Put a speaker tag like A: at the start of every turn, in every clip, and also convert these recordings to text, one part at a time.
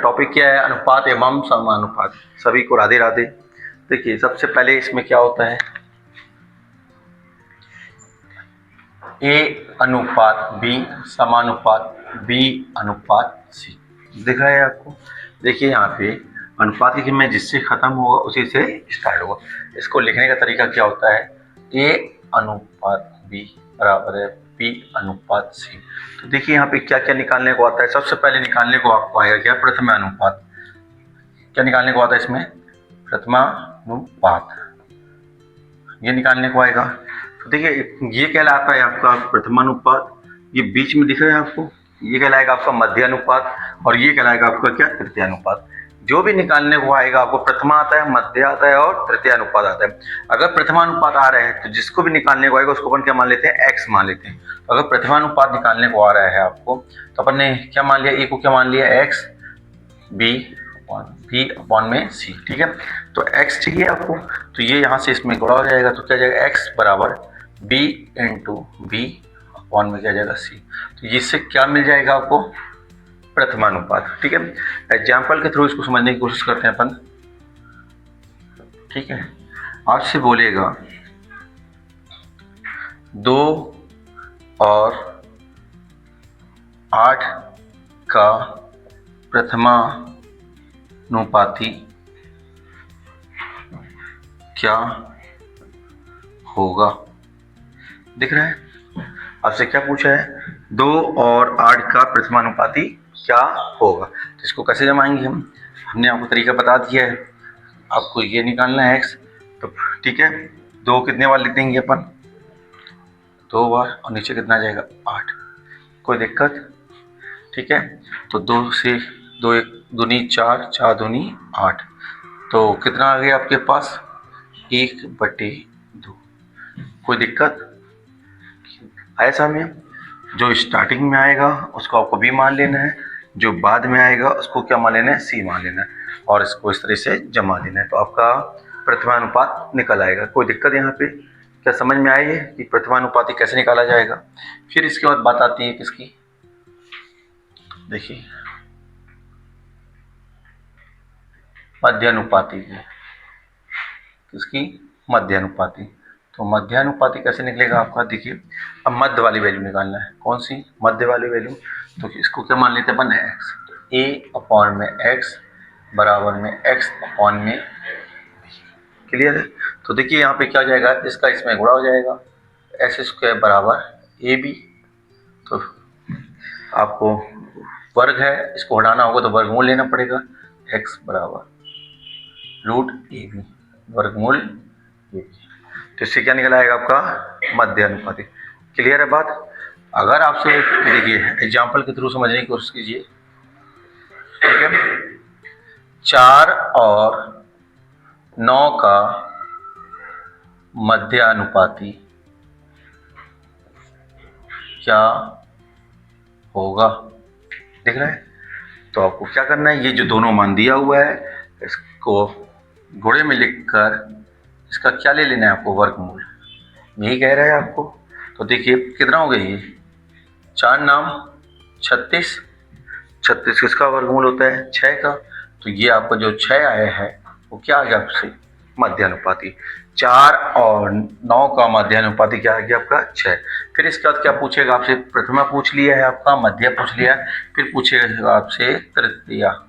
A: Topic क्या है, अनुपात एवं समानुपात। सभी को राधे राधे। देखिए सबसे पहले इसमें क्या होता है, ए अनुपात बी समानुपात बी अनुपात सी। दिख रहा है आपको? देखिए यहाँ पे अनुपात की में जिससे खत्म होगा उसी से स्टार्ट होगा। इसको लिखने का तरीका क्या होता है, ए अनुपात बी बराबर है बी अनुपात सी। तो देखिए यहाँ पे क्या क्या निकालने को आता है। सबसे पहले निकालने को आपको आएगा क्या, प्रथमानुपात। क्या निकालने को आता है इसमें, प्रथमानुपात, ये निकालने को आएगा। तो देखिए ये कहलाता है आपका प्रथमानुपात, ये बीच में दिख रहा है आपको, ये कहलाएगा आपका मध्यानुपात, और ये कहलाएगा आपका क्या, तृतीयानुपात। जो भी निकालने को आएगा आपको प्रथमा आता है, मध्य आता है और तृतीयानुपात आता है। अगर प्रथमानुपात आ रहा है तो जिसको भी निकालने को आएगा उसको अपन क्या मान लेते हैं, एक्स मान लेते हैं। तो अगर प्रथमानुपात निकालने को आ रहा है आपको तो अपन ने क्या मान लिया, ए को क्या मान लिया, एक्स बी अपॉन में सी। ठीक है, तो एक्स चाहिए आपको, तो ये यहाँ से इसमें गुणा हो जाएगा, तो क्या जाएगा, एक्स बराबर बी इंटू बी अपॉन में क्या जाएगा सी। तो इससे क्या मिल जाएगा आपको, प्रथमानुपात। ठीक है, एग्जाम्पल के थ्रू इसको समझने की कोशिश करते हैं अपन। ठीक है, आपसे बोलेगा 2 और 8 का प्रथमानुपाती क्या होगा। दिख रहा है आपसे क्या पूछा है, 2 और 8 का प्रथमानुपाती क्या होगा। तो इसको कैसे जमाएंगे हम, हमने आपको तरीका बता दिया है। आपको ये निकालना है एक्स, तो ठीक है 2 कितने बार लिख देंगे अपन, 2 बार, और नीचे कितना आ जाएगा 8, कोई दिक्कत। ठीक है, तो 2 से 2 1 दूनी 4, 4 दूनी 8, तो कितना आ गया आपके पास 1/2। कोई दिक्कत ऐसा में जो स्टार्टिंग में आएगा उसको आपको बी मान लेना है, जो बाद में आएगा उसको क्या मान लेना है, सी मान लेना है, और इसको इस तरह से जमा देना है, तो आपका प्रथमानुपात निकल आएगा। कोई दिक्कत यहाँ पे, क्या समझ में आई है कि प्रथमानुपाती कैसे निकाला जाएगा। फिर इसके बाद बात आती है किसकी, देखिए मध्यानुपाती की। किसकी, मध्यानुपाती। तो मध्यानुपाती कैसे निकलेगा आपका, देखिए अब मध्य वाली वैल्यू निकालना है। कौन सी, मध्य वाली वैल्यू। तो इसको क्या मान लेते हैं अपन, एक्स। तो ए अपॉन में एक्स बराबर में एक्स अपॉन में, क्लियर है। तो देखिए यहाँ पे क्या हो जाएगा, इसका इसमें गुणा हो जाएगा, एक्स स्क्वायर बराबर ए बी। तो आपको वर्ग है, इसको हटाना होगा तो वर्गमूल लेना पड़ेगा, एक्स बराबर रूट ए बी, वर्गमूल ए बी। तो इससे क्या निकल आएगा आपका मध्यानुपाती। क्लियर है बात। अगर आपसे देखिए एग्जाम्पल के थ्रू समझने की कोशिश कीजिए। ठीक है, 4 और 9 का मध्यानुपाती क्या होगा। दिख रहा है, तो आपको क्या करना है, ये जो दोनों मान दिया हुआ है इसको गुणे में लिखकर इसका क्या ले लेना है आपको, वर्गमूल। यही कह रहा है आपको। तो देखिए कितना हो गया ये, 4 नाम 36, 36 किसका वर्गमूल होता है, 6 का। तो ये आपका जो 6 आया है वो क्या आ गया आपसे, मध्यानुपाती। 4 और 9 का मध्यानुपाती क्या आ गया आपका 6। फिर इसके बाद क्या पूछेगा आपसे, प्रथमा पूछ लिया है आपका, मध्य पूछ लिया, फिर पूछेगा आपसे तृतीयानुपाती।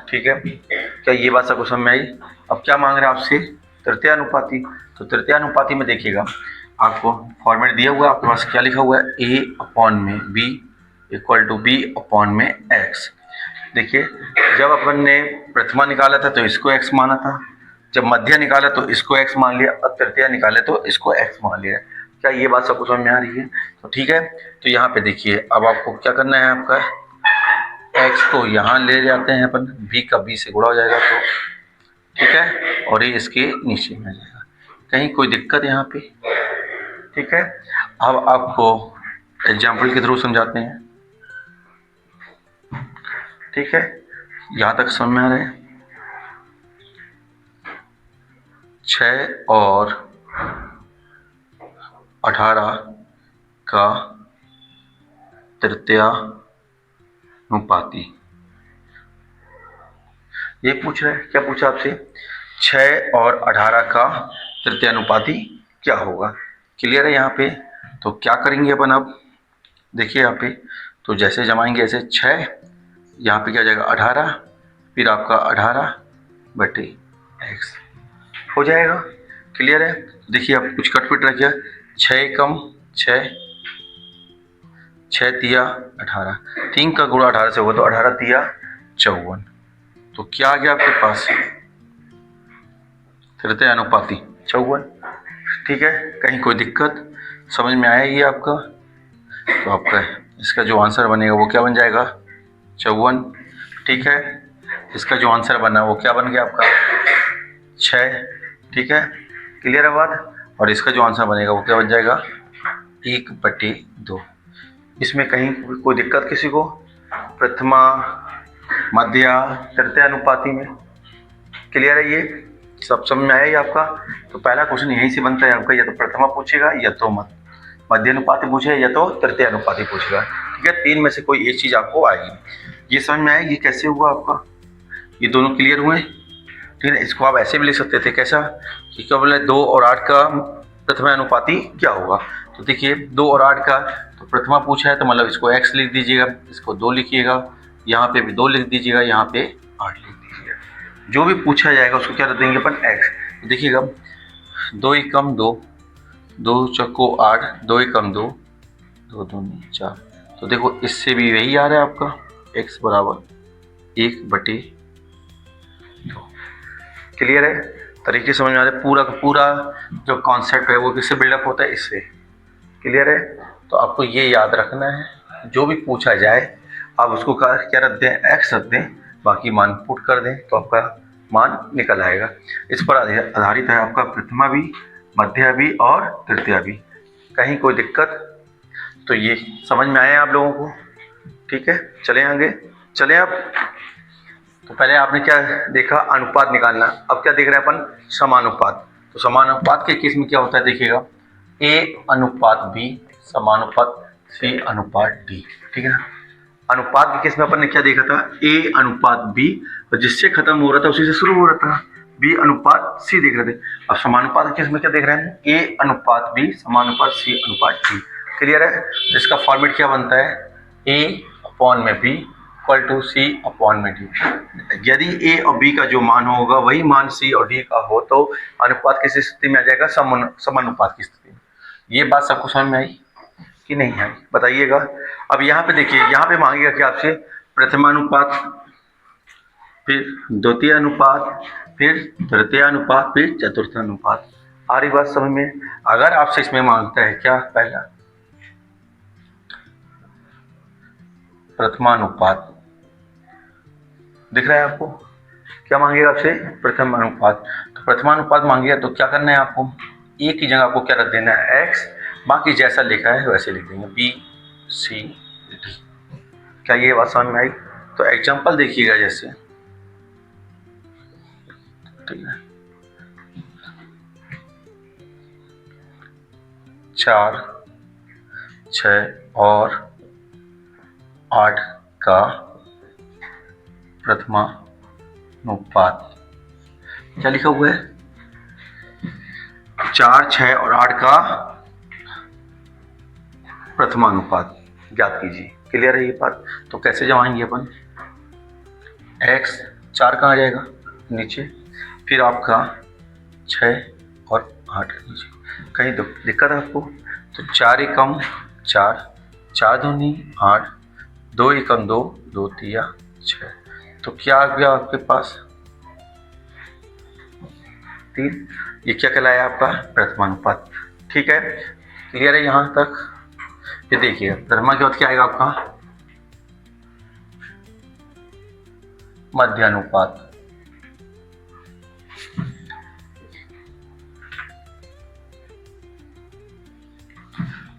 A: ठीक है, क्या ये बात सबको समझ में आई। अब क्या मांग रहे हैं आपसे, तृतीयानुपाती। तो तृतीयानुपाती में देखिएगा आपको फॉर्मेट दिया हुआ है आपके पास, क्या लिखा हुआ है, ए अपॉन में B equal to B upon में एक्स। देखिए जब अपन ने प्रथमा निकाला था तो इसको एक्स माना था, जब मध्य निकाला तो इसको एक्स मान लिया, अब तृतीया निकाले तो इसको एक्स मान लिया। क्या ये बात सबको समझ में आ रही है। तो ठीक है, तो यहाँ पे देखिए अब आपको क्या करना है, आपका एक्स को यहाँ ले जाते हैं अपन, बी का बी से गुणा हो जाएगा, तो ठीक है, और ये इसके नीचे में आ जाएगा। कहीं कोई दिक्कत यहाँ पे। ठीक है, अब आपको एग्जाम्पल के थ्रू समझाते हैं। ठीक है, यहाँ तक समझ में आ रहे हैं। 6 और 18 का तृतीयानुपाती। ये पूछ रहा है, क्या पूछा आपसे, 6 और 18 का तृतीयानुपाती क्या होगा। क्लियर है यहाँ पे। तो क्या करेंगे अपन अब, देखिए यहाँ पे, तो जैसे जमाएंगे ऐसे 6, यहाँ पे क्या जाएगा 18, फिर आपका 18/x हो जाएगा। क्लियर है। देखिए आप कुछ कटपिट रखिए, 6 कम 6, 6 तिया 18, 3 का गुणा 18 से होगा तो 18 तिया 54। तो क्या आ गया आपके पास, तृतीयानुपाती 54। ठीक है, कहीं कोई दिक्कत समझ में आया ये आपका। तो आपका इसका जो आंसर बनेगा वो क्या बन जाएगा, 54। ठीक है, इसका जो आंसर बना वो क्या बन गया आपका, 6। ठीक है, क्लियर है बात। और इसका जो आंसर बनेगा वो क्या बन जाएगा, 1/2। इसमें कहीं कोई दिक्कत किसी को, प्रथमा, मध्य, तृतीयानुपाती में। क्लियर है, ये सब समझ में आया ये आपका। तो पहला क्वेश्चन यहीं से बनता है आपका, या तो प्रथमा पूछेगा, या तो मध्य अनुपाती पूछेगा, या तो तृतीय अनुपाती पूछेगा। ठीक है, 3 में से कोई एक चीज आपको आएगी। ये समझ में आएगी कैसे हुआ आपका, ये दोनों क्लियर हुए। ठीक है, इसको आप ऐसे भी लिख सकते थे, कैसा कि क्या बोले 2 और 8 का प्रथमा अनुपाती क्या होगा। तो देखिए 2 और 8 का तो प्रथमा पूछा है, तो मतलब इसको x लिख दीजिएगा, इसको 2 लिखिएगा, यहाँ पे भी 2 लिख दीजिएगा, यहाँ पे 8 लिख दीजिएगा। जो भी पूछा जाएगा उसको क्या रख देंगे अपन, x। देखिएगा 2 एकम 2, 2 चक्को 8, 2 एकम 2, 2 दूनी 4। तो देखो इससे भी यही आ रहा है आपका, x बराबर 1/2। क्लियर है, तरीके समझ में आ रहा है। पूरा का पूरा जो कॉन्सेप्ट है वो किससे बिल्डअप होता है, इससे। क्लियर है, तो आपको ये याद रखना है, जो भी पूछा जाए आप उसको क्या रख दें, x रख दें, बाकी मान पुट कर दें तो आपका मान निकल आएगा। इस पर आधारित है आपका प्रथमा भी, मध्य भी और तृतीया भी। कहीं कोई दिक्कत, तो ये समझ में आया आप लोगों को। ठीक है, चलें आगे, चलें आप। तो पहले आपने क्या देखा, अनुपात निकालना। अब क्या देख रहे हैं अपन, समानुपात। तो समानुपात के केस में क्या होता है, देखिएगा A/B समानुपात C/D। ठीक है ना। अनुपात के केस में अपन ने क्या देखा था, A/B, और जिससे खत्म हो रहा था उसी से शुरू हो रहा था, B/C देख रहे थे। अब समानुपात के केस में क्या देख रहे हैं, A/B समानुपात C/D। क्लियर है। इसका फॉर्मेट क्या बनता है, A/B = C/D। यदि A और B का जो मान होगा वही मान C और D का हो तो अनुपात किस स्थिति में आ जाएगा, समानुपात की स्थिति में। ये बात सबको समझ में आई कि नहीं आई, बताइएगा। अब यहाँ पे देखिए, यहाँ पे मांगेगा क्या आपसे, प्रथमानुपात, फिर द्वितीय अनुपात, फिर तृतीय अनुपात, फिर चतुर्थ अनुपात। आ रही बात समझ में। अगर आपसे इसमें मांगता है क्या, पहला प्रथमानुपात, दिख रहा है आपको, क्या मांगेगा आपसे, प्रथम अनुपात। तो प्रथमानुपात मांगेगा तो क्या करना है आपको, एक की जगह आपको क्या रख देना है, x, बाकी जैसा लिखा है वैसे लिख देंगे, B/C/D। क्या ये बात समझ में आई। तो एग्जांपल देखिएगा, जैसे ठीक है, 4, 6 और 8 का प्रथमानुपात, क्या लिखा हुआ है, 4, 6 और 8 का प्रथमानुपात ज्ञात कीजिए। क्लियर है ये बात। तो कैसे जमाएंगे अपन, x 4 कहाँ आ जाएगा, नीचे, फिर आपका 6 और 8 नीचे। कहीं दिक्कत है आपको, तो 4 एकम 4, 4 दूनी 8, 2 एकम 2, 2 तिया 6। तो क्या आ गया आपके पास, 3। ये क्या कहलाया आपका, प्रथमानुपात। ठीक है, क्लियर है यहाँ तक। ये देखिएगा प्रथमा के बाद क्या आएगा आपका, मध्यानुपात।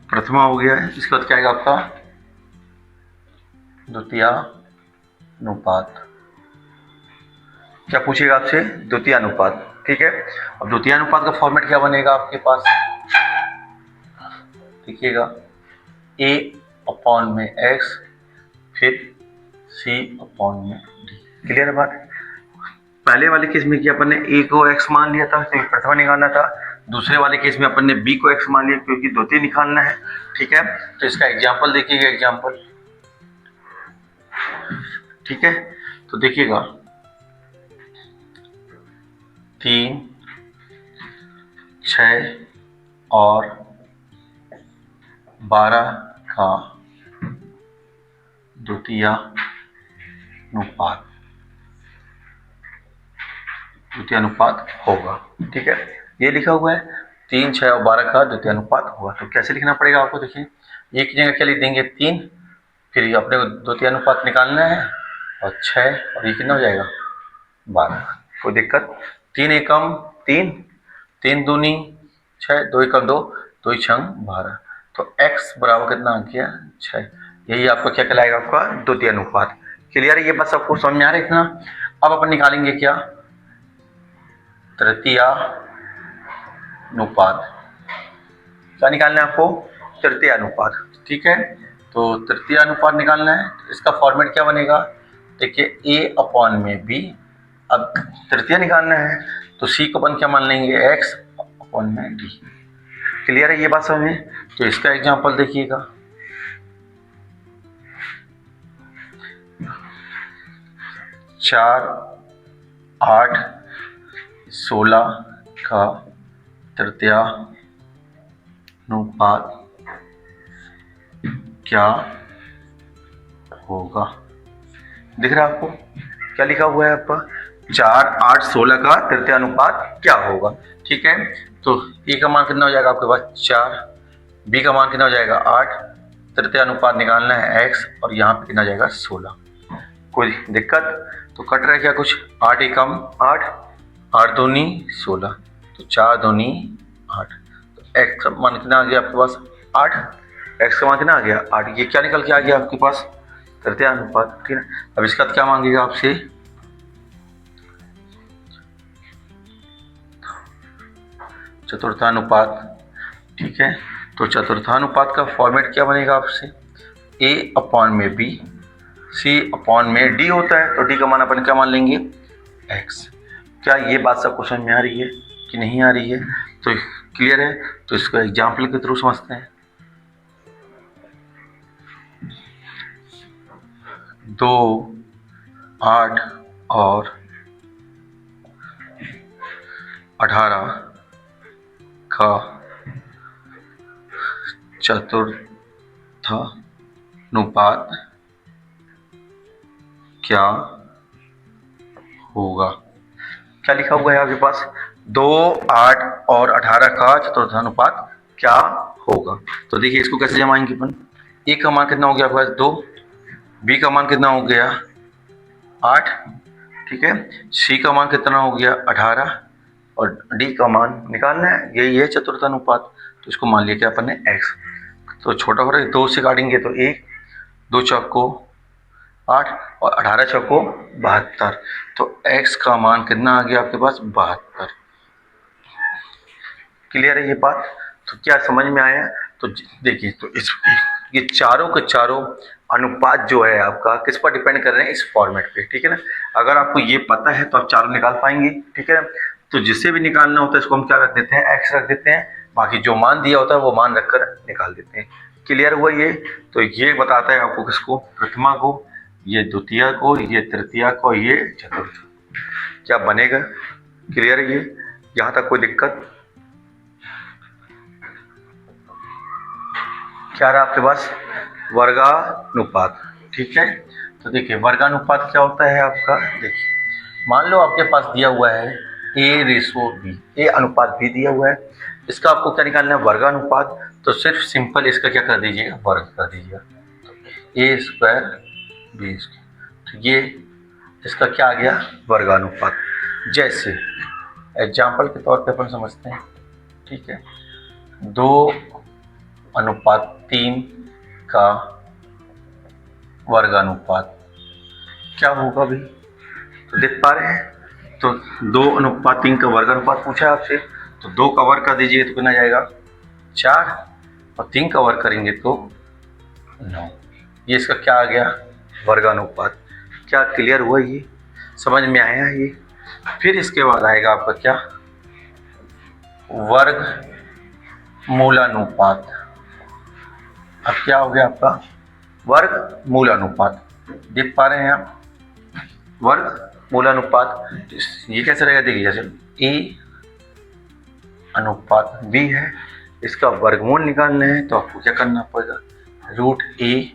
A: प्रथमा हो गया है, इसके बाद क्या आएगा आपका, द्वितीयानुपात। क्या पूछेगा आपसे, द्वितीयानुपात। ठीक है, अब द्वितीयानुपात का फॉर्मेट क्या बनेगा आपके पास, देखिएगा a अपॉन में x फिर c अपॉन में d। क्लियर है बात? पहले वाले केस में क्या अपन ने a को x मान लिया था क्योंकि प्रथमा निकालना था, दूसरे वाले केस में अपन ने b को x मान लिया क्योंकि द्वितीय निकालना है। ठीक है, तो इसका एग्जाम्पल देखिएगा, एग्जाम्पल। ठीक है, तो देखिएगा 3, 6 और 12 का द्वितीयानुपात होगा। ठीक है, ये लिखा हुआ है 3, 6 और 12 का द्वितीयानुपात होगा। तो कैसे लिखना पड़ेगा आपको? देखिए, एक जगह क्या लिख देंगे 3, फिर अपने को द्वितीयानुपात निकालना है और 6 और ये कितना हो जाएगा 12। कोई दिक्कत? 3 एकम 3, 3 दूनी 6, 2 एकम 2, 2 छंग 12। तो x बराबर कितना आ गया 6। यही आपका क्या कहलाएगा? आपका द्वितीयानुपात। क्लियर है? ये बस आपको समझ में आ रहा है इतना। अब अपन निकालेंगे क्या? तृतीयानुपात। क्या निकालना है आपको? तृतीयानुपात। ठीक है, तो तृतीयानुपात निकालना है। इसका फॉर्मेट क्या बनेगा? देखिए a अपॉन में b। अब तृतीय निकालना है तो c को अपन क्या मान लेंगे? x अपॉन में d। क्लियर है ये बात समझ में? तो इसका एग्जांपल देखिएगा, 4, 8, 16 का तृतीयानुपात क्या होगा? दिख रहा है आपको? क्या लिखा हुआ है आपका? 4, 8, 16 का तृतीयानुपात क्या होगा? ठीक है, तो ए का मान कितना हो जाएगा आपके पास? 4, बी का मान कितना हो जाएगा? 8, तृतीयानुपात निकालना है x और यहाँ पे कितना जाएगा? 16। कोई दिक्कत? तो कट रहा है क्या कुछ? 8 एकम 8, 8 दूनी 16, तो 4 दूनी 8। तो x का मान कितना आ गया आपके पास? 8। x का मान कितना आ गया? 8। ये क्या निकल के आ गया आपके पास? तृतीयानुपात। ठीक है, अब इसका क्या मांगेगा आपसे? चतुर्थानुपात। ठीक है, तो चतुर्थानुपात का फॉर्मेट क्या बनेगा आपसे? a अपॉन में b, c अपॉन में d होता है, तो d का मान अपन क्या मान लेंगे? x। क्या ये बात सबको समझ में आ रही है कि नहीं आ रही है? तो क्लियर है? तो इसको एग्जाम्पल के थ्रू समझते हैं। 2, 8 और 18 का चतुर्थानुपात क्या होगा? क्या लिखा हुआ है आपके पास? 2, 8 और 18 का चतुर्थानुपात क्या होगा? तो देखिए इसको कैसे जमाएंगे अपन? ए का मान कितना हो गया आपके पास? 2, बी का मान कितना हो गया? 8। ठीक है, सी का मान कितना हो गया? 18 और डी का मान निकालना है। यही है चतुर्थानुपात। तो इसको मान लिया क्या अपन ने? x। तो छोटा हो रहा है, 2 से काटेंगे तो 1, 2 चौको 8 और 18 चौको 72। तो x का मान कितना आ गया आपके पास? 72। क्लियर है ये बात? तो क्या समझ में आया? तो देखिए, तो इस ये चारों के चारों अनुपात जो है आपका किस पर डिपेंड कर रहे हैं? इस फॉर्मेट पे। ठीक है ना? अगर आपको ये पता है तो आप चारों निकाल पाएंगे। ठीक है, तो जिसे भी निकालना होता है इसको हम क्या रख देते हैं? x रख देते हैं, बाकी जो मान दिया होता है वो मान रखकर निकाल देते हैं। क्लियर हुआ ये? तो ये बताता है आपको किसको? प्रथमा को, ये द्वितीय को, ये तृतीया को, ये चतुर्थ। क्या बनेगा? क्लियर है ये? यहाँ तक कोई दिक्कत? क्या रहा आपके पास? वर्गानुपात। ठीक है, तो देखिए वर्गानुपात क्या होता है आपका? देखिए मान लो आपके पास दिया हुआ है a/b, a अनुपात b दिया हुआ है। इसका आपको क्या निकालना है? वर्गानुपात। तो सिर्फ सिंपल इसका क्या कर दीजिएगा? वर्ग कर दीजिएगा। तो a² b²। तो ये इसका क्या आ गया? वर्गानुपात। जैसे एग्जाम्पल के तौर पे अपन समझते हैं। ठीक है, 2:3 का वर्गानुपात क्या होगा भाई? तो देख पा रहे हैं? तो 2:3 का वर्गानुपात पूछा है आपसे, तो 2 का वर्ग कर दीजिए तो कितना जाएगा? 4, और 3 का वर्ग करेंगे तो 9। ये इसका क्या आ गया, वर्गानुपात। क्या क्लियर हुआ, ये समझ में आया ये। फिर इसके बाद आएगा आपका क्या, वर्ग मूलानुपात। अब क्या हो गया आपका, वर्ग मूलानुपात। देख पा रहे हैं आप, वर्ग मूलानुपात। ये कैसे रहेगा, देखिए जैसे ए अनुपात बी है, इसका वर्गमूल निकालना है तो आपको क्या करना पड़ेगा, रूट ए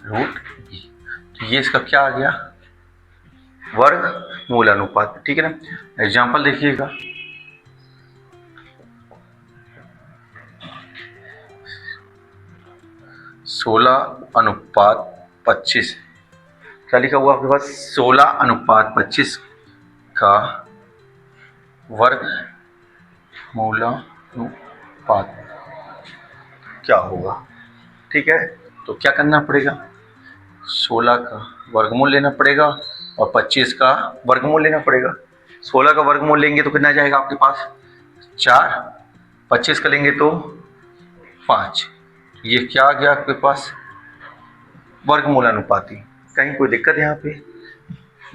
A: रूट बी। तो ये इसका क्या आ गया, वर्ग मूलानुपात। ठीक है ना। एग्जाम्पल देखिएगा, 16:25। क्या लिखा हुआ आपके पास, 16:25 का वर्ग मूलानुपात क्या होगा। ठीक है, तो क्या करना पड़ेगा, 16 का वर्गमूल लेना पड़ेगा और 25 का वर्गमूल लेना पड़ेगा। 16 का वर्गमूल लेंगे तो कितना जाएगा आपके पास, 4। 25 का लेंगे तो 5। ये क्या आ गया आपके पास, वर्गमूलानुपाती। कहीं कोई दिक्कत यहाँ पे,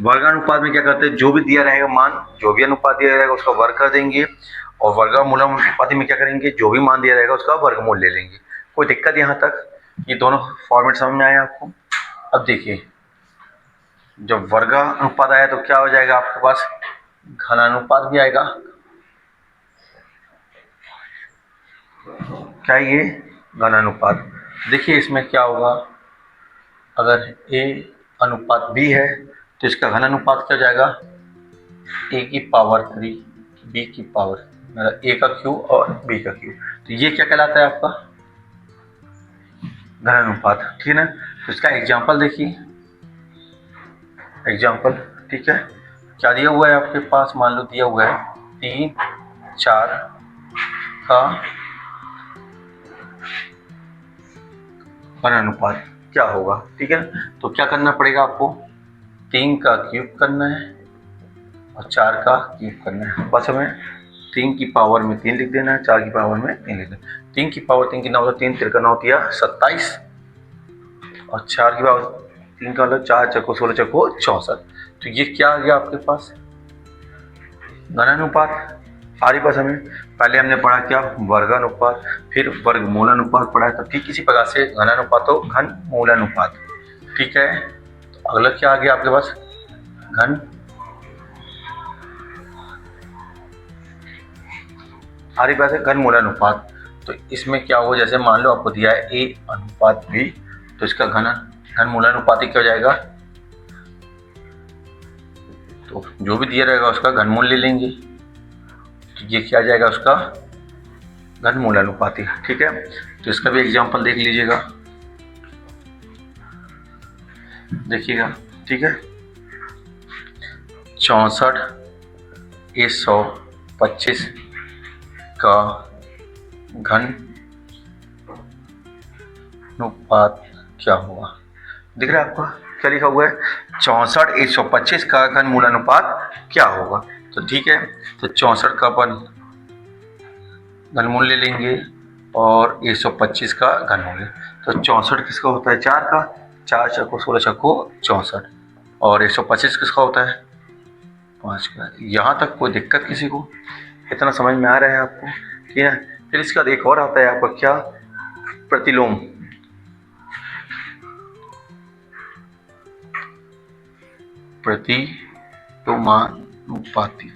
A: वर्गानुपात में क्या करते हैं, जो भी दिया रहेगा मान, जो भी अनुपात दिया रहेगा उसका वर्ग कर देंगे, और वर्गमूलानुपाती में क्या करेंगे, जो भी मान दिया रहेगा उसका वर्गमूल ले लेंगे। कोई दिक्कत यहाँ तक, ये दोनों फॉर्मेट समझ में आया आपको। अब देखिए, जब वर्गानुपात आया तो क्या हो जाएगा आपके पास, घनानुपात भी आएगा। क्या ये घनानुपात, देखिए इसमें क्या होगा, अगर a अनुपात b है तो इसका घनानुपात क्या हो जाएगा, a की पावर 3 b की पावर, मतलब a का क्यूब और b का क्यूब। तो ये क्या कहलाता है आपका, घनानुपात। ठीक है ना। तो इसका एग्जाम्पल देखिए, एग्जाम्पल, ठीक है, क्या दिया हुआ है आपके पास, मान लो दिया हुआ है 3:4 का घनानुपात क्या होगा। ठीक है, तो क्या करना पड़ेगा आपको, 3 का क्यूब करना है और 4 का क्यूब करना है। बस हमें 3 की पावर में 3 लिख देना है, 4 की पावर में 3 लिख देना है। 3 की पावर 3 कितना होता है, 3 3 होती है 27, और 4 की पावर 3 का मतलब 4 चक्को 16 चक्को 64। तो ये क्या आ गया आपके पास, घनानुपात। हमारे पास हमें पहले हमने पढ़ा क्या, वर्गानुपात, फिर वर्गमूलानुपात पढ़ा है। तो ठीक इसी प्रकार से घनानुपात हो घनमूलानुपात। ठीक है, तो अगला क्या आ गया आपके पास, घन। हमारे पास है घनमूलानुपात। तो इसमें क्या हो, जैसे मान लो आपको दिया है a अनुपात b, तो इसका घनमूलानुपात क्या हो जाएगा, तो जो भी दिया रहेगा उसका घनमूल ले लेंगे। तो ये क्या जाएगा, उसका घनमूलानुपाती। ठीक है, तो इसका भी एग्जांपल देख लीजिएगा, देखिएगा। ठीक है, 64:125 का घननुपात क्या हुआ। दिख रहा है आपका, क्या लिखा हुआ है, 64:125 का घनमूलानुपात क्या होगा। तो ठीक है, तो 64 का अपन घनमूल ले लेंगे और 125 का घनमूल। तो 64 किसका होता है, 4 का, 4 चक्को 16 चक्को 64, और 125 किसका होता है, 5 का। यहाँ तक कोई दिक्कत किसी को, इतना समझ में आ रहा है आपको। ठीक है, फिर इसका एक और आता है आपका क्या, प्रतिलोम। प्रतिलोमानुपाती,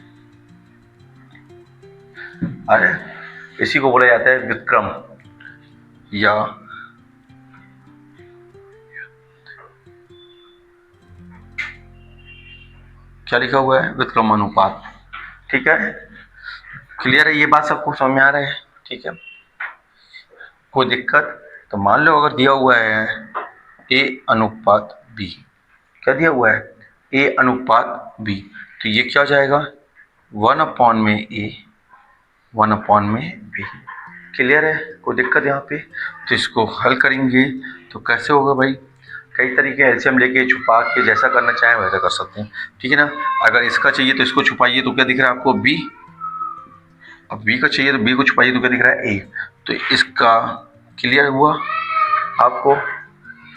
A: अरे इसी को बोला जाता है व्युत्क्रम, या क्या लिखा हुआ है, व्युत्क्रमानुपात। ठीक है, क्लियर है, ये बात सबको समझ में आ रहा है। ठीक है, कोई दिक्कत, तो मान लो अगर दिया हुआ है a अनुपात b, क्या दिया हुआ है, a अनुपात b, तो ये क्या हो जाएगा, 1/a 1/b। क्लियर है, कोई दिक्कत यहाँ पे। तो इसको हल करेंगे तो कैसे होगा भाई, कई तरीके एलसीएम लेके छुपा के जैसा करना चाहें वैसा कर सकते हैं। ठीक है ना। अगर इसका चाहिए तो इसको छुपाइए, तो क्या दिख रहा है आपको, b। अब b का चाहिए तो b को छुपाइए, तो क्या दिख रहा है, a। तो इसका क्लियर हुआ। आपको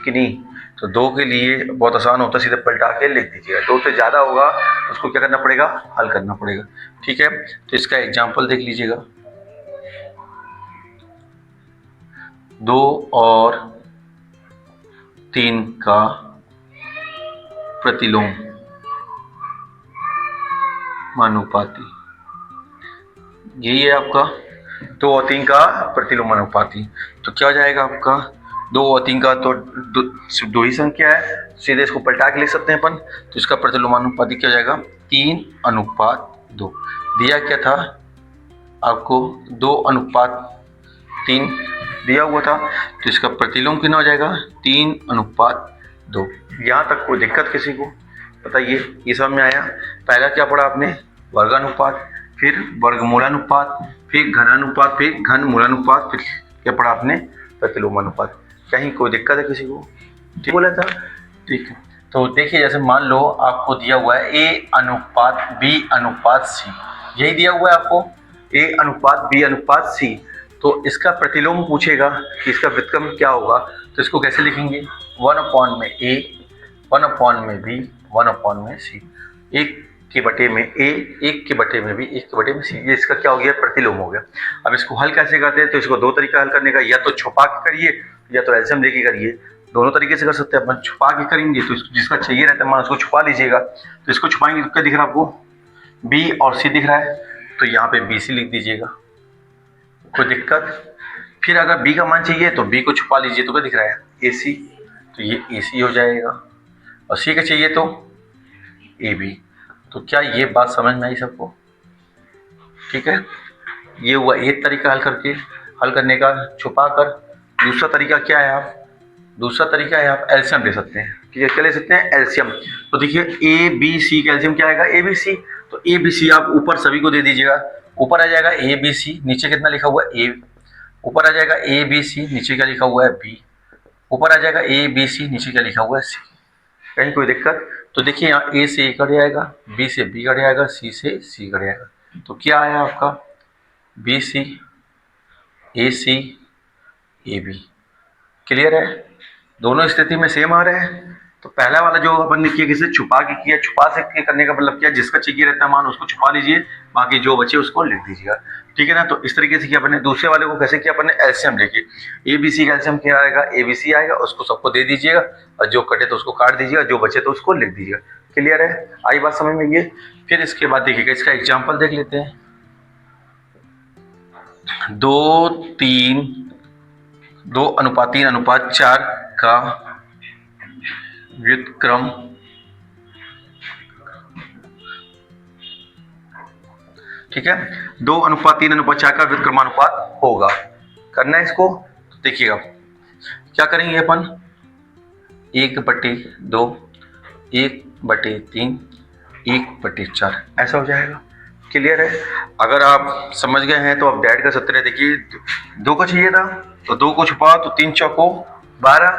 A: कि नहीं? तो 2 के लिए बहुत आसान होता है, सीधे पलटा के लिख दीजिएगा। 2 से ज़्यादा होगा तो उसको क्या करना पड़ेगा? हल करना पड़ेगा। ठीक है, तो इसका एग्जाम्पल देख लीजिएगा। 2 और 3 का प्रतिलोम मानुपाती, यही है आपका 2 और 3 का प्रतिलोम अनुपाती। तो क्या हो जाएगा आपका? 2 और 3 का तो सिर्फ 2 ही संख्या है, सीधे इसको पलटा के लिख सकते हैं अपन। तो इसका प्रतिलोमानुपाती क्या हो जाएगा? 3:2। दिया क्या था आपको? 2:3 दिया हुआ था, तो इसका प्रतिलोम कितना हो जाएगा? 3:2। यहाँ तक कोई दिक्कत किसी को? बताइए, ये समझ में आया? पहला क्या पढ़ा आपने? वर्गानुपात, फिर वर्गमूलानुपात, फिर घनानुपात, फिर घनमूलानुपात, फिर क्या पढ़ा आपने? प्रतिलोमानुपात। कहीं कोई दिक्कत है किसी को? ठीक बोला था? ठीक है, तो देखिए जैसे मान लो आपको दिया हुआ है A:B:C, यही दिया हुआ है आपको, A:B:C। तो इसका प्रतिलोम पूछेगा कि इसका व्युत्क्रम क्या होगा, तो इसको कैसे लिखेंगे? 1/A, 1/B, 1/C। 1 के बटे में A, 1 के बटे में B, 1 के बटे में C, ये इसका क्या हो गया? प्रतिलोम हो गया। अब इसको हल कैसे करते हैं? तो इसको 2 तरीका हल करने का, या तो छुपा के करिए या तो एलसीएम लेके करिए। दोनों तरीके से कर सकते हैं अपन। छुपा के करेंगे तो जिसका चाहिए रहता है मान उसको छुपा लीजिएगा। तो इसको छुपाएंगे तो क्या दिख रहा है आपको? B और C दिख रहा है, तो यहाँ पे BC लिख दीजिएगा, कोई दिक्कत? फिर अगर B का मान चाहिए तो B को छुपा लीजिए, तो क्या दिख रहा है? AC, तो ये AC हो जाएगा। और C का चाहिए तो AB। तो क्या ये बात समझ में आई सबको? ठीक है, ये हुआ एक तरीका हल करने का, छुपा कर। दूसरा तरीका क्या है? दूसरा तरीका है आप एलसीएम ले सकते हैं। ठीक है, क्या ले सकते हैं? एलसीएम। तो देखिए ABC का एलसीएम क्या आएगा? ABC। तो ABC आप ऊपर सभी को दे दीजिएगा, ऊपर आ जाएगा ABC, नीचे कितना लिखा हुआ है? A। ऊपर आ जाएगा ABC, नीचे क्या लिखा हुआ है? B। ऊपर आ जाएगा ABC, नीचे क्या लिखा हुआ है? C। कहीं कोई दिक्कत? तो देखिए यहाँ A से A कट जाएगा, B से B कट जाएगा, C से C कट जाएगा। तो क्या आया आपका? BC, AC, AB। क्लियर है? दोनों स्थिति में सेम आ रहे हैं। तो पहला वाला जो अपन ने किया, किसे छुपा के किया, छुपा से करने का मतलब क्या? जिसका चाहिए रहता है मान उसको छुपा लीजिए, बाकी जो बचे उसको लिख दीजिएगा। ठीक है ना? तो इस तरीके से किया अपन ने। दूसरे वाले को कैसे किया अपन ने? एलसीएम लेके। ABC का एलसीएम क्या आएगा? ABC आएगा, उसको सबको दे दीजिएगा, और जो कटे तो उसको काट दीजिएगा, जो बचे तो उसको लिख दीजिएगा। क्लियर है? आई बात समझ में? ये फिर इसके बाद देखिएगा, इसका एग्जाम्पल देख लेते हैं। 2:3:4 का व्युत्क्रम ठीक है, 2:3:4 का व्युत्क्रमानुपात होगा। करना है इसको, तो देखिएगा क्या करेंगे अपन? 1/2, 1/3, 1/4 ऐसा हो जाएगा। क्लियर है? अगर आप समझ गए हैं तो आप डायरेक्ट कर सकते हैं। देखिए 2 का चाहिए था तो 2 को छुपाओ, तो 3 चौको 12।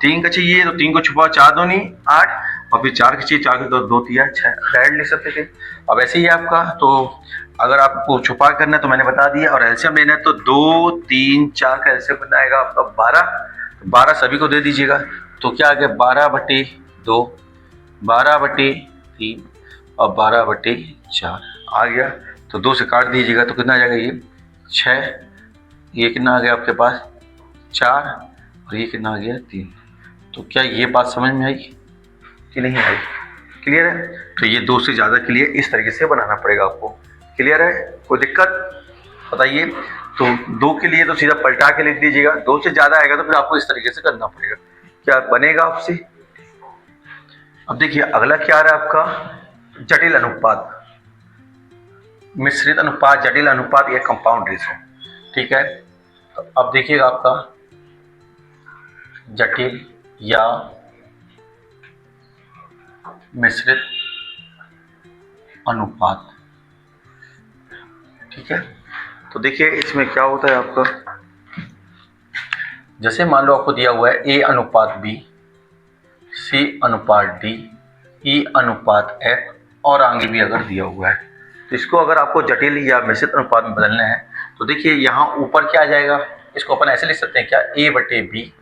A: 3 का चाहिए तो 3 को छुपाओ, 4 दूनी 8, और फिर 4 का चाहिए, 4 के 2 3 6, डायरेक्ट लिख सकते थे। अब ऐसे ही आपका, तो अगर आपको छुपा करना है तो मैंने बता दिया, और एलसीएम लेना है तो 2, 3, 4 का एलसीएम बन जाएगा आपका 12। 12 सभी को दे दीजिएगा, तो क्या आ गया? 12/2, 12/3 और 12/4 आ गया। तो 2 से काट दीजिएगा तो कितना आ जाएगा? ये 6। ये कितना आ गया आपके पास? 4, और ये कितना आ गया? 3। तो क्या ये बात समझ में आई कि नहीं आई? क्लियर है? तो ये 2 से ज़्यादा के लिए इस तरीके से बनाना पड़ेगा आपको। क्लियर है? कोई दिक्कत बताइए? तो 2 के लिए तो सीधा पलटा के लिख दीजिएगा, 2 से ज़्यादा आएगा तो फिर आपको इस तरीके से करना पड़ेगा। क्या बनेगा आपसे? अब देखिए अगला क्या आ रहा है आपका? जटिल अनुपात, मिश्रित अनुपात, जटिल अनुपात या कंपाउंड रेशो। ठीक है, तो अब देखिएगा आपका जटिल या मिश्रित अनुपात। ठीक है, तो देखिए इसमें क्या होता है आपका, जैसे मान लो आपको दिया हुआ है A:B, C:D, E:F, और आगे भी अगर दिया हुआ है, तो इसको अगर आपको जटिल या मिश्रित अनुपात में बदलना है तो देखिए यहाँ ऊपर क्या आ जाएगा? इसको अपन ऐसे लिख सकते हैं क्या? A/B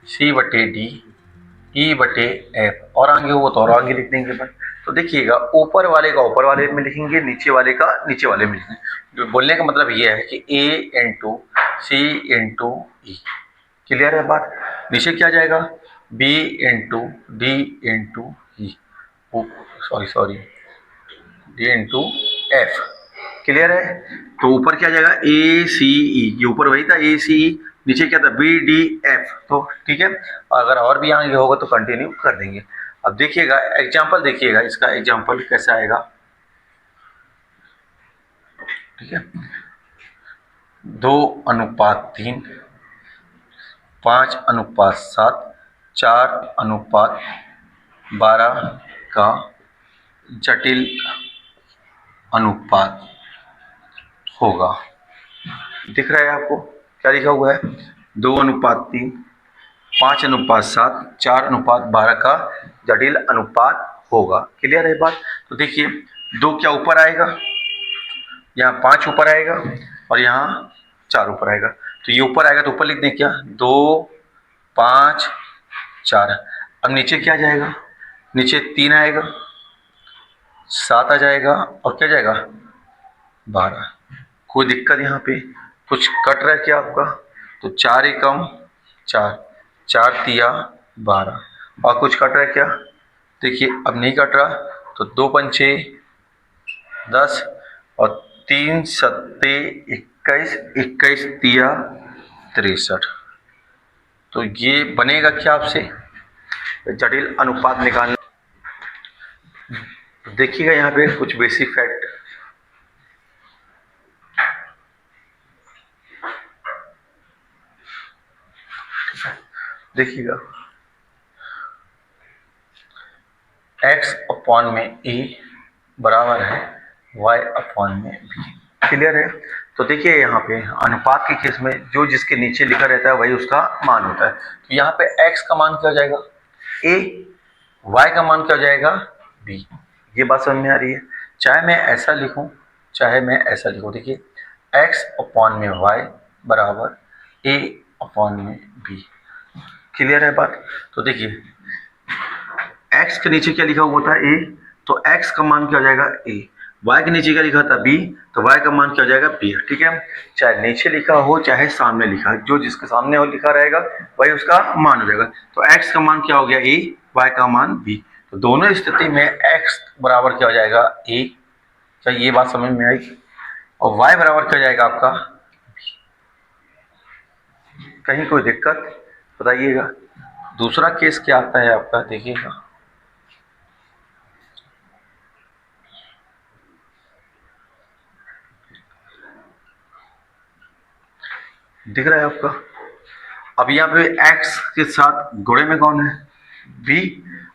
A: C/D E/F, और आगे हो तो और आगे लिख देंगे अपन। तो देखिएगा, ऊपर वाले का ऊपर वाले में लिखेंगे, नीचे वाले का नीचे वाले में लिखेंगे। जो बोलने का मतलब ये है कि A/C/E। क्लियर है बात? नीचे क्या जाएगा, B/D/E, सॉरी D/F। क्लियर है? तो ऊपर क्या जाएगा, ACE, ये ऊपर वही था ACE, नीचे क्या था BDF। तो ठीक है, अगर और भी आगे होगा तो कंटिन्यू कर देंगे। अब देखिएगा एग्जाम्पल, देखिएगा इसका एग्जाम्पल कैसा आएगा। ठीक है, 2:3, 5:7, 4:12 का जटिल अनुपात होगा। दिख रहा है आपको क्या लिखा हुआ है, 2:3, 5:7, 4:12 का जटिल अनुपात होगा। क्लियर है बात? तो देखिए, 2 क्या ऊपर आएगा, यहाँ 5 ऊपर आएगा और यहाँ 4 ऊपर आएगा। तो ये ऊपर आएगा तो ऊपर लिख दें क्या, 2, 5, 4। अब नीचे क्या जाएगा, नीचे 3 आएगा, 7 आ जाएगा और क्या जाएगा 12। कोई दिक्कत यहाँ पे, कुछ कट रहा है क्या आपका? तो 4 एकम 4, 4 तिया 12, और कुछ कट रहा है क्या? देखिए अब नहीं कट रहा, तो 2 पंचे 10 और 3 सत्ते 21, 21 तिया 63। तो ये बनेगा क्या आपसे, जटिल अनुपात निकालना। देखिएगा यहाँ पे कुछ बेसिक फैक्ट, देखिएगा x/a बराबर है y/b। क्लियर है? तो देखिए यहाँ पे अनुपात के केस में जो जिसके नीचे लिखा रहता है वही उसका मान होता है। तो यहाँ पे x का मान क्या हो जाएगा a, y का मान क्या हो जाएगा b। ये बात समझ में आ रही है? चाहे मैं ऐसा लिखूं चाहे मैं ऐसा लिखूं, देखिए x/y बराबर a/b। क्लियर है बात? तो देखिए x के नीचे क्या लिखा हुआ था a, तो x का मान क्या हो जाएगा a। y के नीचे क्या लिखा था b, तो y का मान क्या हो जाएगा b। ठीक है, चाहे नीचे लिखा हो चाहे सामने लिखा, जो जिसके सामने हो लिखा रहेगा वही उसका मान हो जाएगा। तो x का मान क्या हो गया a, y का मान b। तो दोनों स्थिति में x बराबर क्या हो जाएगा a। क्या ये बात समझ में आई? और y बराबर क्या हो जाएगा आपका b। कहीं कोई दिक्कत बताइएगा। दूसरा केस क्या आता है आपका, देखिएगा दिख रहा है आपका। अब यहाँ पे x के साथ घोड़े में कौन है b,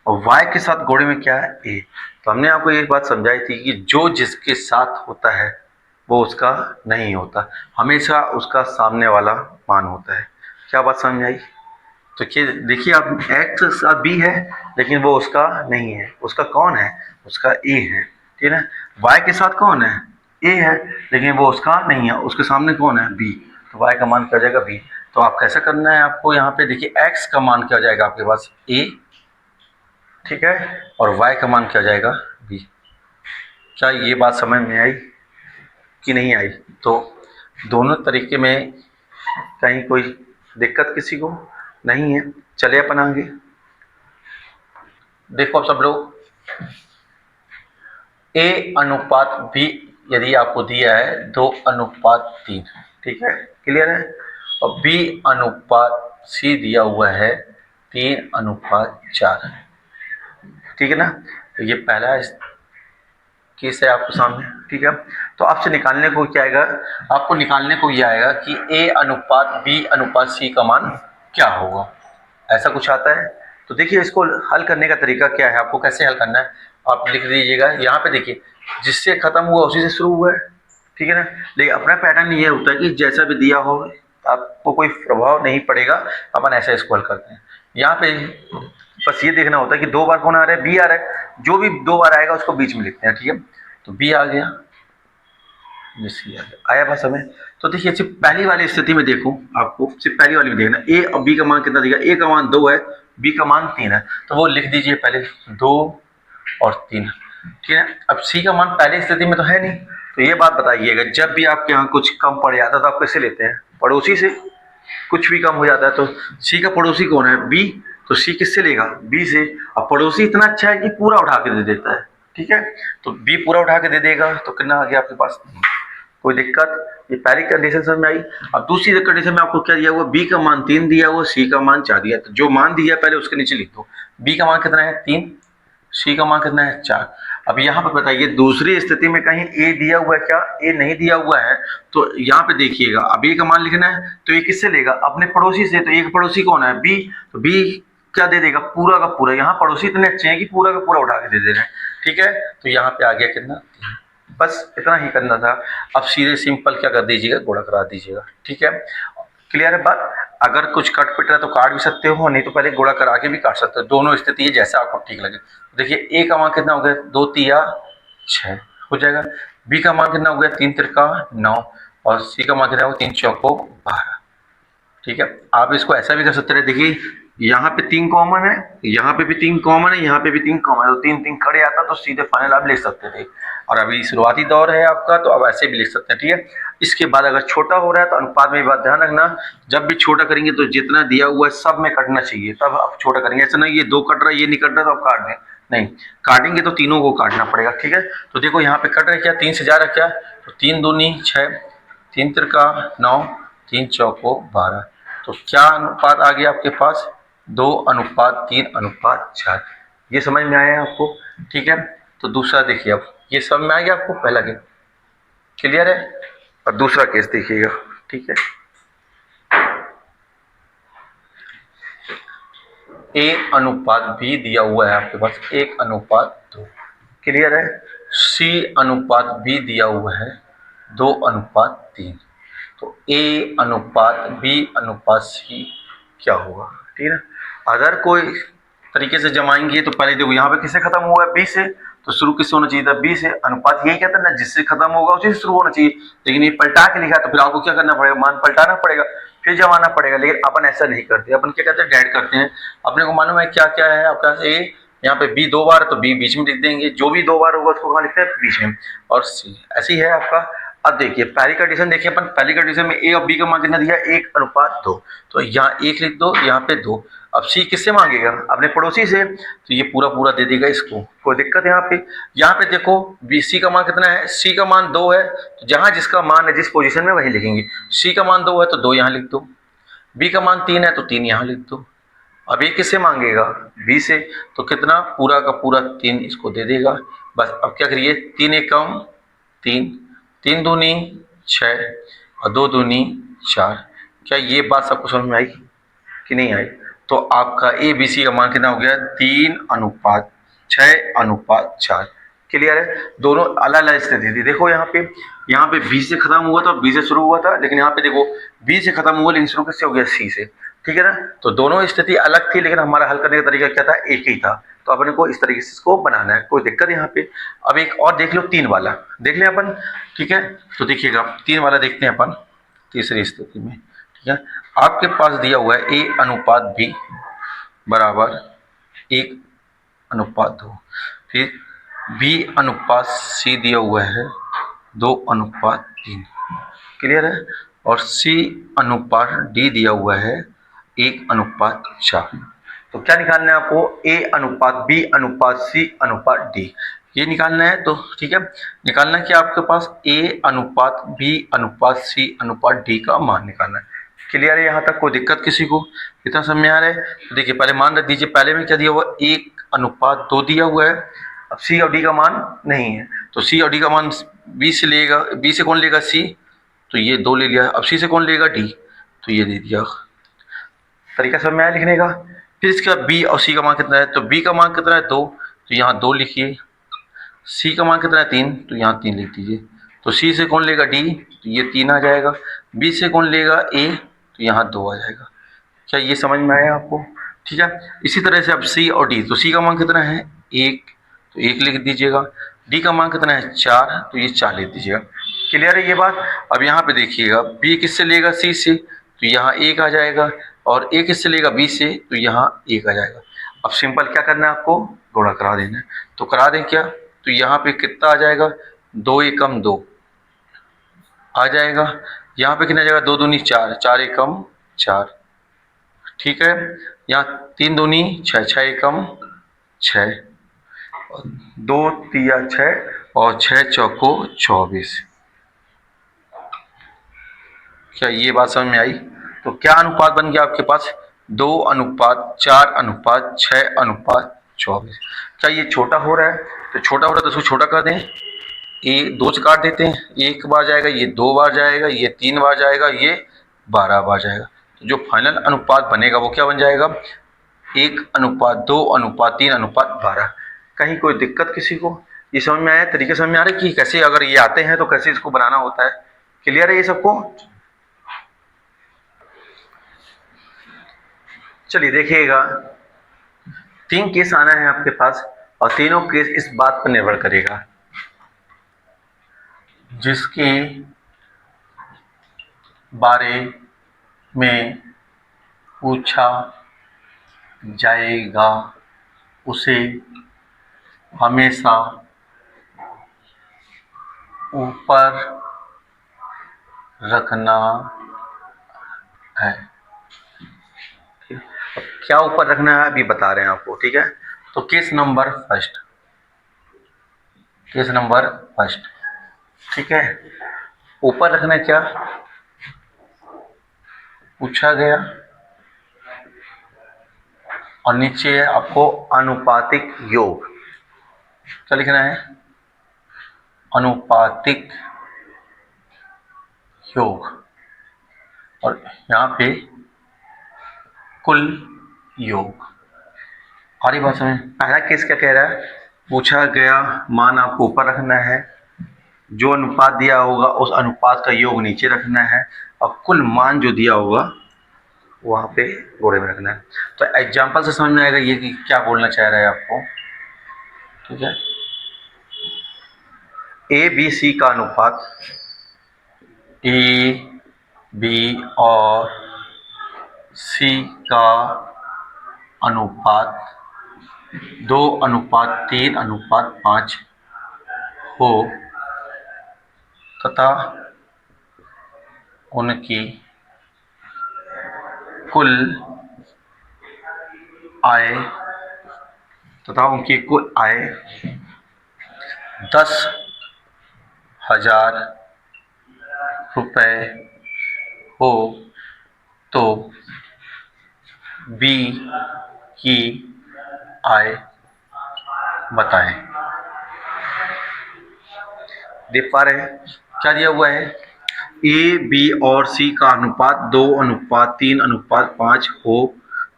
A: और y के साथ घोड़े में क्या है a। तो हमने आपको ये बात समझाई थी कि जो जिसके साथ होता है वो उसका नहीं होता, हमेशा उसका सामने वाला मान होता है। क्या बात समझ आई? तो देखिए अब x के साथ b है लेकिन वो उसका नहीं है, उसका कौन है, उसका a है। ठीक है, y के साथ कौन है a है लेकिन वो उसका नहीं है, उसके सामने कौन है b। तो y का मान क्या हो जाएगा b। तो आप कैसा करना है आपको, यहाँ पे देखिए x का मान क्या हो जाएगा आपके पास a, ठीक है, और y का मान क्या हो जाएगा b। क्या ये बात समझ में आई कि नहीं आई? तो दोनों तरीके में कहीं कोई दिक्कत किसी को नहीं है। चलिए अपन आगे देखो। अब सब लोग A/B यदि आपको दिया है 2:3, ठीक है, क्लियर है, और B/C दिया हुआ है 3:4, ठीक है ना। तो ये पहला केस है आपके सामने, ठीक है। तो आपसे निकालने को क्या आएगा, आपको निकालने को ये आएगा कि A/B/C का मान क्या होगा, ऐसा कुछ आता है। तो देखिए इसको हल करने का तरीका क्या है, आपको कैसे हल करना है आप लिख दीजिएगा। यहाँ पे देखिए जिससे खत्म हुआ उसी से शुरू हुआ है, ठीक है ना। लेकिन अपना पैटर्न ये होता है कि जैसा भी दिया हो आपको कोई प्रभाव नहीं पड़ेगा, अपन ऐसा इसको हल करते हैं। यहाँ पे बस ये देखना होता है कि 2 बार कौन आ रहा है, बी आ रहा है। जो भी 2 बार आएगा उसको बीच में लिखते हैं, ठीक है। तो बी आ गया, ये सी आ गया। आया बात समझ? तो देखिए सिर्फ पहली वाली स्थिति में देखो, आपको सिर्फ पहली वाली में देखना, ए और बी का मान कितना देगा, ए का मान 2 है, बी का मान 3 है, तो वो लिख दीजिए पहले 2 और 3, ठीक है। अब सी का मान पहली स्थिति में तो है नहीं, तो ये बात बताइएगा, जब भी आपके यहाँ कुछ कम पड़ जाता है तो आप कैसे लेते हैं, पड़ोसी से। कुछ भी कम हो जाता है तो सी का पड़ोसी कौन है, बी, तो सी किससे लेगा, बी से। अब पड़ोसी इतना अच्छा है कि पूरा उठा के दे देता है, ठीक है, तो बी पूरा उठा के दे देगा, तो कितना आ गया आपके पास, कोई दिक्कत। ये पहली कंडीशन समझ में आई। अब दूसरी कंडीशन में आपको क्या दिया हुआ, बी का मान 3 दिया हुआ, सी का मान 4 दिया, तो जो मान दिया पहले उसके नीचे लिख दो। बी का मान कितना है 3, सी का मान कितना है 4। अब यहाँ पर बताइए दूसरी स्थिति में कहीं ए दिया हुआ है क्या, ए नहीं दिया हुआ है, तो यहाँ पे देखिएगा, अब ए का मान लिखना है तो ये किससे लेगा, अपने पड़ोसी से। तो एक पड़ोसी कौन है, बी, तो बी क्या दे देगा, पूरा का पूरा। यहाँ पड़ोसी इतने अच्छे हैं कि पूरा का पूरा उठा के दे रहे हैं, ठीक है, तो यहाँ पे आ गया कितना, बस इतना ही करना था। अब सीधे सिंपल क्या कर दीजिएगा, गुणा करा दीजिएगा, ठीक है, क्लियर है बात। अगर कुछ कट पिट रहा है तो काट भी सकते हो, नहीं तो पहले गुणा करा के भी काट सकते हो, दोनों स्थिति है जैसा आपको ठीक लगे। देखिए ए का मान कितना हो गया, 2 तिया 6 हो जाएगा, बी का मान कितना हो गया, 3 तिरका 9, और सी का मान कितना होगा, 3 चौको 12, ठीक है। आप इसको ऐसा भी कर सकते हैं, देखिए यहाँ पे 3 कॉमन है, यहाँ पे भी 3 कॉमन है, यहाँ पे भी 3 कॉमन है, तो 3 3 कड़े आता तो सीधे फाइनल आप लिख सकते थे। और अभी शुरुआती दौर है आपका, तो अब ऐसे भी लिख सकते हैं, ठीक है। इसके बाद अगर छोटा हो रहा है तो अनुपात में बात ध्यान रखना, जब भी छोटा करेंगे तो जितना दिया हुआ है सब में कटना चाहिए, तब आप छोटा करेंगे। ऐसा नहीं ये 2 कट रहा है ये नहीं कट रहा तो आप काट दें, नहीं, काटेंगे तो तीनों को काटना पड़ेगा, ठीक है। तो देखो यहाँ पे कट रहा है क्या, 3 से जा रहा क्या, तो 3 दूनी 6, 3 तिरका 9, 3 चौको 12, तो क्या अनुपात आ गया आपके पास, 2:3:4। ये समझ में आया आपको, ठीक है। तो दूसरा देखिए, अब ये समझ में आ गया आपको, पहला केस क्लियर है, और दूसरा केस देखिएगा, ठीक है। A:B दिया हुआ है आपके पास 1:2, क्लियर है। C:B दिया हुआ है 2:3, तो A:B:C क्या होगा, ठीक है। अगर कोई तरीके से जमाएंगे तो पहले देखो यहाँ पे किससे खत्म हुआ है, बी से, तो शुरू किससे होना चाहिए था, बी से। अनुपात यही कहता है ना, जिससे खत्म होगा उसी से शुरू होना चाहिए, लेकिन ये पलटा के लिखा तो फिर आपको क्या करना पड़ेगा, मान पलटाना पड़ेगा, फिर जमाना पड़ेगा। लेकिन अपन ऐसा नहीं करते, अपन क्या कहते हैं, डायरेक्ट करते हैं। अपने को मालूम है क्या क्या है आपका, ए यहाँ पे बी 2 बार तो बी बीच में लिख देंगे, जो भी 2 बार होगा उसको कहाँ लिखते हैं, बीच में, और सी ऐसी है आपका। अब देखिए पहली कंडीशन देखिए, अपन पहली कंडीशन में ए और बी का मान कितना दिया, 1:2, तो यहाँ 1 लिख दो, यहाँ पे 2। अब सी किससे मांगेगा, अपने पड़ोसी से, तो ये पूरा पूरा दे देगा इसको, कोई दिक्कत है यहाँ पे देखो बी सी का मान कितना है, सी का मान 2 है, तो जहां जिसका मान है जिस पोजीशन में वही लिखेंगे। सी का मान 2 है तो 2 यहाँ लिख दो, बी का मान 3 है तो 3 यहाँ लिख दो। अब ये किससे मांगेगा, बी से, तो कितना, पूरा का पूरा 3 इसको दे देगा, बस। अब क्या करिए, 3 1 कम 3, 3 दूनी 6 और 2 दूनी 4। क्या ये बात सबको समझ में आई कि नहीं आई? तो आपका ए बी सी का मान कितना हो गया, 3:6:4, क्लियर है। दोनों अलग अलग स्थिति थी, देखो यहाँ पे बी से खत्म हुआ था, बी से शुरू हुआ था, लेकिन यहाँ पे देखो बी से खत्म हुआ लेकिन शुरू किससे हो गया, सी से, ठीक है ना। तो दोनों स्थिति अलग थी, लेकिन हमारा हल करने का तरीका क्या था, एक ही था। तो अपने को इस तरीके से इसको बनाना है, कोई दिक्कत यहाँ पे। अब एक और देख लो, 3 वाला देख लें अपन, ठीक है। तो देखिएगा 3 वाला देखते हैं अपन तीसरी स्थिति में, ठीक है। आपके पास दिया हुआ है A:B बराबर 1:2, फिर B:C दिया हुआ है 2:3, क्लियर है, और C:D दिया हुआ है 1:4। तो क्या निकालना है आपको, A:B:C:D ये निकालना है, तो ठीक है। निकालना क्या आपके पास, A:B:C:D का मान निकालना है, क्लियर है। यहाँ तक कोई दिक्कत किसी को, कितना समझ में आ रहा है? तो देखिए पहले मान रख दीजिए, पहले में क्या दिया हुआ, 1:2 दिया हुआ है। अब सी और डी का मान नहीं है, तो सी और डी का मान बी से लेगा, बी से कौन लेगा, सी, तो ये 2 ले लिया। अब सी से कौन लेगा, डी, तो ये दे दिया। तरीका समझ में आया लिखने का। फिर इसके बाद बी और सी का मान कितना है, तो बी का मान कितना है 2, तो यहाँ 2 लिखिए। सी का मान कितना है 3, तो यहाँ 3 लिख दीजिए। तो सी से कौन लेगा, डी, तो ये 3 आ जाएगा। बी से कौन लेगा, ए, तो यहाँ 2 आ जाएगा। क्या ये समझ में आया आपको? ठीक है। इसी तरह से अब सी और डी, तो सी का मान कितना है 1, तो 1 लिख दीजिएगा। डी का मान कितना है 4, तो ये 4 लिख दीजिएगा। क्लियर है ये बात। अब यहाँ पे देखिएगा बी किससे लेगा, सी से, तो यहाँ एक आ जाएगा, और ए किससे लेगा, बी से, तो यहाँ एक आ जाएगा। अब सिंपल क्या करना है आपको, गुणा करा देना है। तो करा दें क्या, तो यहाँ पे कितना आ जाएगा, 2 एकम 2 आ जाएगा। यहाँ पे कितना आ जाएगा, 2 दूनी 4, 4 एकम 4, ठीक है। यहाँ 3 दूनी 6, 6 एकम 6, 2 तिया 6 और 6 चौको 24। क्या ये बात समझ में आई। तो क्या अनुपात बन गया आपके पास, 2:4:6:24। क्या ये छोटा हो रहा है, तो छोटा हो रहा है तो उसको छोटा कर दें, ये 2 से काट देते हैं, एक बार जाएगा, ये 2 बार जाएगा, ये 3 बार जाएगा, ये 12 बार जाएगा। तो जो फाइनल अनुपात बनेगा वो क्या बन जाएगा, 1:2:3:12। कहीं कोई दिक्कत किसी को, ये समझ में आया, तरीके समझ में आ रहा है कि कैसे अगर ये आते हैं तो कैसे इसको बनाना होता है। क्लियर है ये सबको। चलिए देखिएगा, 3 केस आना है आपके पास, और तीनों केस इस बात पर निर्भर करेगा जिसके बारे में पूछा जाएगा उसे हमेशा ऊपर रखना है। अब क्या ऊपर रखना है अभी बता रहे हैं आपको, ठीक है। तो केस नंबर फर्स्ट, ठीक है, ऊपर रखना है क्या, पूछा गया, और नीचे है आपको अनुपातिक योग। क्या लिखना है, अनुपातिक योग, और यहाँ पे कुल योग। हमारी भाषा में पहला केस क्या कह रहा है, पूछा गया मान आपको ऊपर रखना है, जो अनुपात दिया होगा उस अनुपात का योग नीचे रखना है, और कुल मान जो दिया होगा वहाँ पे गोड़े में रखना है। तो एग्जाम्पल से समझ में आएगा ये कि क्या बोलना चाह रहा है आपको, ठीक है। ए बी सी का अनुपात, ए बी और सी का अनुपात 2:3:5 हो तथा उनकी कुल आय 10,000 रुपये हो तो बी की आय बताएं। देख पा रहे हैं क्या दिया हुआ है, ए बी और सी का अनुपात 2:3:5 हो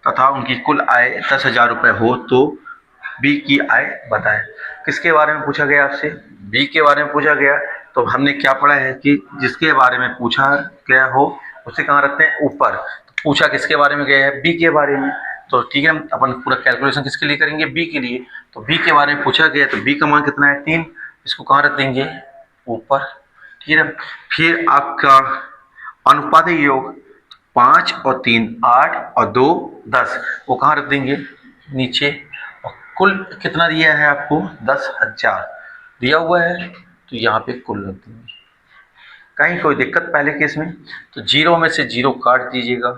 A: तथा उनकी कुल आय 10,000 रुपये हो तो बी की आय बताएं। किसके बारे में पूछा गया आपसे, बी के बारे में पूछा गया। तो हमने क्या पढ़ा है कि जिसके बारे में पूछा गया हो उसे कहाँ रखते हैं, ऊपर। तो पूछा किसके बारे में गया है, बी के बारे में। तो ठीक है, अपन पूरा कैलकुलेशन किसके लिए करेंगे, बी के लिए। तो बी के बारे में पूछा गया, तो बी का मान कितना है, 3, इसको कहाँ रख देंगे, ऊपर, ठीक है। फिर आपका अनुपातिक योग 5 और 3 8 और 2 10, वो कहाँ रख देंगे, नीचे। और कुल कितना दिया है आपको, 10,000 दिया हुआ है, तो यहाँ पे कुल रख देंगे। कहीं कोई दिक्कत पहले केस में, तो 0 में से 0 काट दीजिएगा,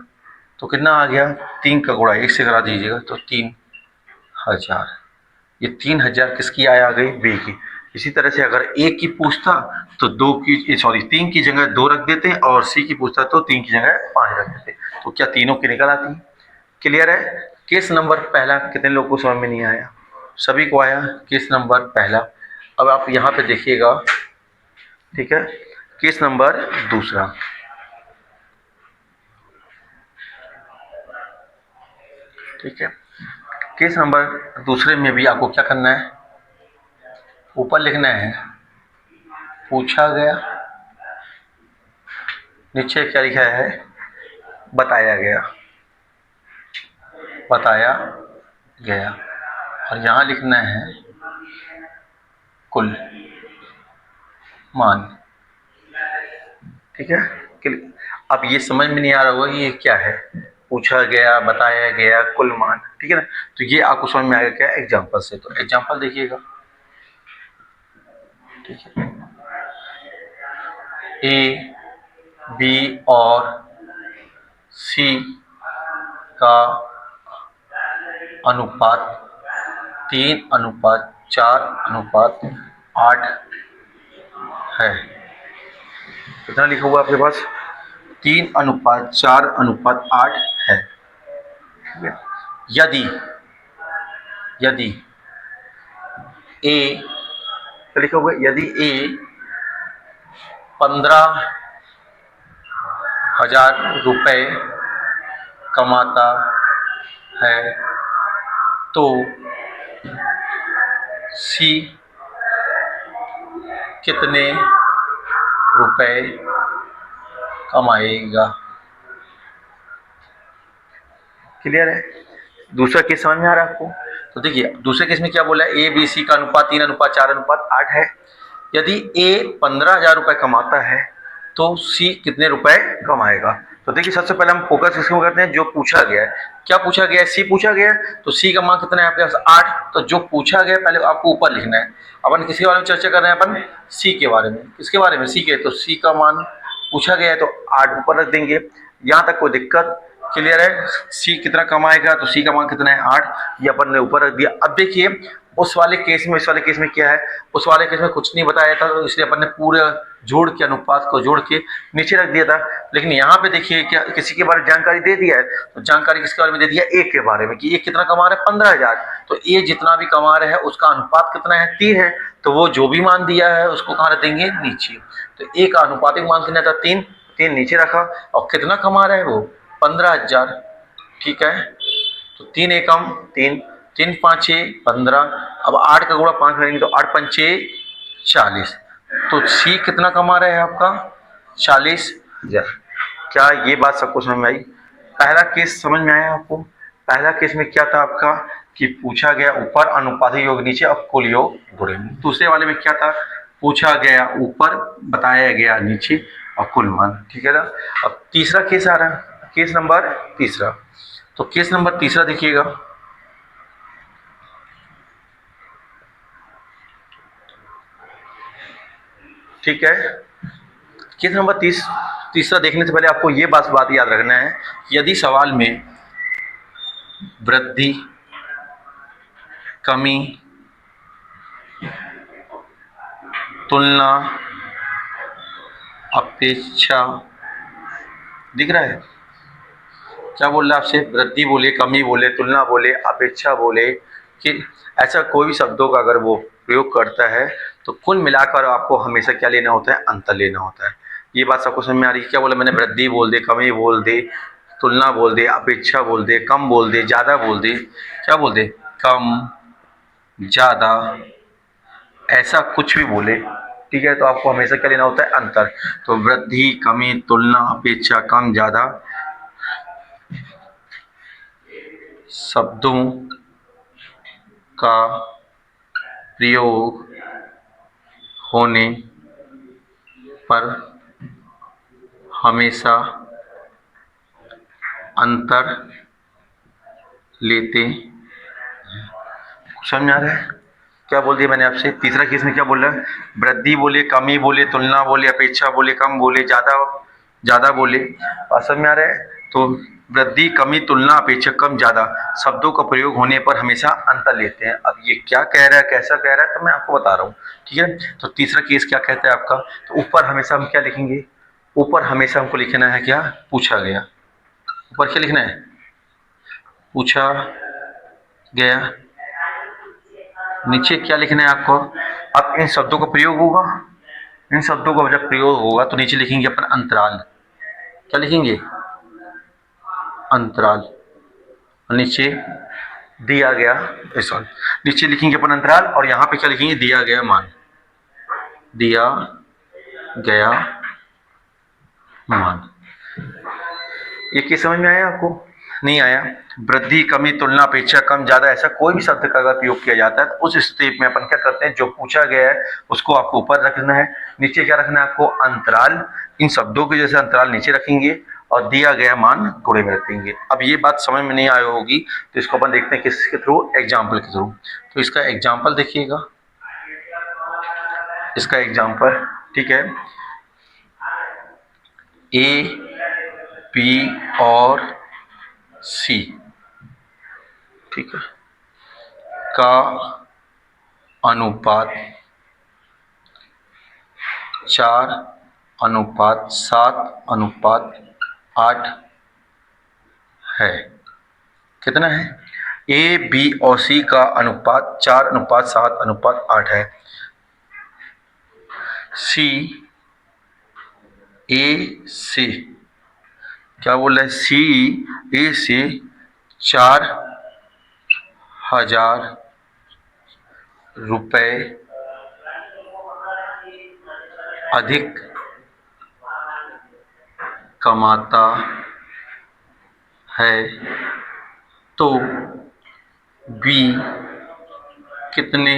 A: तो कितना आ गया, 3 का गुणा 1 से करा दीजिएगा, तो 3,000। ये 3,000 किसकी आय आ गई, बी की। इसी तरह से अगर एक की पूछता तो 3 की जगह 2 रख देते, और सी की पूछता तो 3 की जगह 5 रख देते। तो क्या तीनों की निकल आती। क्लियर है। केस नंबर पहला कितने लोगों को समझ में नहीं आया, सभी को आया, केस नंबर पहला। अब आप यहाँ पे देखिएगा, ठीक है, केस नंबर दूसरा, ठीक है। केस नंबर दूसरे में भी आपको क्या करना है, ऊपर लिखना है पूछा गया, नीचे क्या लिखा है, बताया गया, और यहाँ लिखना है कुल मान। ठीक है। अब ये समझ में नहीं आ रहा होगा कि ये क्या है, पूछा गया, बताया गया, कुल मान, ठीक है ना। तो ये आपको समझ में आएगा क्या, एग्जाम्पल से। तो एग्जाम्पल देखिएगा, ठीक है। ए, बी और सी का अनुपात 3:4:8 है। कितना लिखा हुआ आपके पास, 3:4:8 है। यदि यदि ए, तो लिखा हुआ यदि ए 15,000 रुपए कमाता है तो सी कितने रुपए कमाएगा। क्लियर है। दूसरा केस समझ में आ रहा है आपको। तो देखिए दूसरे केस में क्या बोला है, ए बी सी का अनुपात 3:4:8 है। यदि ए 15,000 रुपए कमाता है तो सी कितने रुपए कमाएगा। तो देखिए सबसे पहले हम फोकस इसको करते हैं, जो पूछा गया है। क्या पूछा गया है, सी पूछा गया है, तो सी का मान कितना है आपके पास 8। तो जो पूछा गया पहले आपको ऊपर लिखना है। अपन किसके बारे में चर्चा कर रहे हैं, अपन सी के बारे में। किसके बारे में, सी के। तो सी का मान पूछा गया है तो 8 ऊपर रख देंगे, यहाँ तक कोई दिक्कत। क्लियर है। सी कितना कमाएगा, तो सी का मान कितना है 8, ये अपन ने ऊपर रख दिया। अब देखिए उस वाले केस में, इस वाले केस में क्या है, उस वाले केस में कुछ नहीं बताया था, तो इसलिए अपन ने पूरे जोड़ के, अनुपात को जोड़ के नीचे रख दिया था। लेकिन यहाँ पे देखिए क्या किसी के बारे में जानकारी दे दिया है, तो जानकारी किसके बारे में दे दिया, ए के बारे में, कि ए कितना कमा रहा है 15,000। तो ए जितना भी कमा रहा है उसका अनुपात कितना है 3 है। तो वो जो भी मान दिया है उसको कहाँ रख देंगे, नीचे। तो ए का अनुपातिक मान कितना था 3, 3 नीचे रखा। और कितना कमा रहा है वो 15,000, ठीक है। तो 3 एकम 3, 3 5 15। अब 8 का गुणा 5 करेंगे तो 8 पंचे 40। तो सी कितना कमा रहा है आपका 40,000। क्या ये बात सबको समझ में आई। पहला केस समझ में आया आपको। पहला केस में क्या था आपका, कि पूछा गया ऊपर, अनुपातिक योग नीचे, अब कुल योग गुणे। दूसरे वाले में क्या था, पूछा गया ऊपर, बताया गया नीचे, और कुल मान, ठीक है ना। अब तीसरा केस आ रहा है, केस नंबर तीसरा। तो केस नंबर तीसरा देखिएगा, ठीक है। केस नंबर तीसरा देखने से पहले आपको ये बात याद रखना है, यदि सवाल में वृद्धि, कमी, तुलना, अपेक्षा दिख रहा है, क्या बोल रहा है आपसे, वृद्धि बोले, कमी बोले, तुलना बोले, अपेक्षा बोले, कि ऐसा कोई भी शब्दों का अगर वो प्रयोग करता है तो कुल मिलाकर आपको हमेशा क्या लेना होता है, अंतर लेना होता है। ये बात सबको समझ में आ रही है। क्या बोला मैंने, वृद्धि बोल दे, कमी बोल दे, तुलना बोल दे, अपेक्षा बोल दे, कम बोल दे, ज़्यादा बोल दे, क्या बोल दे, कम, ज़्यादा, ऐसा कुछ भी बोले, ठीक है। तो आपको हमेशा क्या लेना होता है, अंतर। तो वृद्धि, कमी, तुलना, अपेक्षा, कम, ज़्यादा शब्दों का प्रयोग होने पर हमेशा अंतर लेते हैं। समझ में आ रहा है। क्या बोल दिया मैंने आपसे, तीसरा केस में क्या बोल रहा है, वृद्धि बोले, कमी बोले, तुलना बोले, अपेक्षा बोले, कम बोले, ज़्यादा बोले। बात समझ में आ रहा है। तो वृद्धि, कमी, तुलना, अपेक्षा, कम, ज़्यादा शब्दों का प्रयोग होने पर हमेशा अंतर लेते हैं। अब ये क्या कह रहा है, कैसा कह रहा है, तो मैं आपको बता रहा हूँ, ठीक है। तो तीसरा केस क्या कहता है आपका, तो ऊपर हमेशा हम क्या लिखेंगे, ऊपर हमेशा हमको लिखना है क्या, पूछा गया। ऊपर क्या लिखना है, पूछा गया। नीचे क्या लिखना है आपको, अब इन शब्दों का प्रयोग होगा, इन शब्दों का जब प्रयोग होगा तो नीचे लिखेंगे अपन अंतराल। क्या लिखेंगे, अंतराल। और नीचे दिया गया, सॉरी, नीचे लिखेंगे अपन अंतराल, और यहाँ पे क्या लिखेंगे, दिया गया मान, दिया गया मान। ये क्या समझ में आया आपको। नहीं आया। वृद्धि, कमी, तुलना, अपेक्षा, कम, ज्यादा, ऐसा कोई भी शब्द का अगर प्रयोग किया जाता है तो उस स्थिति में अपन क्या करते हैं, जो पूछा गया है उसको आपको ऊपर रखना है, नीचे क्या रखना है आपको, अंतराल। इन शब्दों के जैसे अंतराल नीचे रखेंगे और दिया गया मान घोड़े में रखेंगे। अब ये बात समझ में नहीं आई होगी तो इसको अपन देखते हैं किसके थ्रू, एग्जाम्पल के थ्रू। तो इसका एग्जाम्पल देखिएगा, इसका एग्जाम्पल, ठीक है, ए, बी और सी, ठीक है, का अनुपात 4:7:8 है। कितना है? ए, बी और सी का अनुपात 4:7:8 है। सी ए से, क्या बोल रहा है, सी ए से 4,000 रुपये अधिक कमाता है तो बी कितने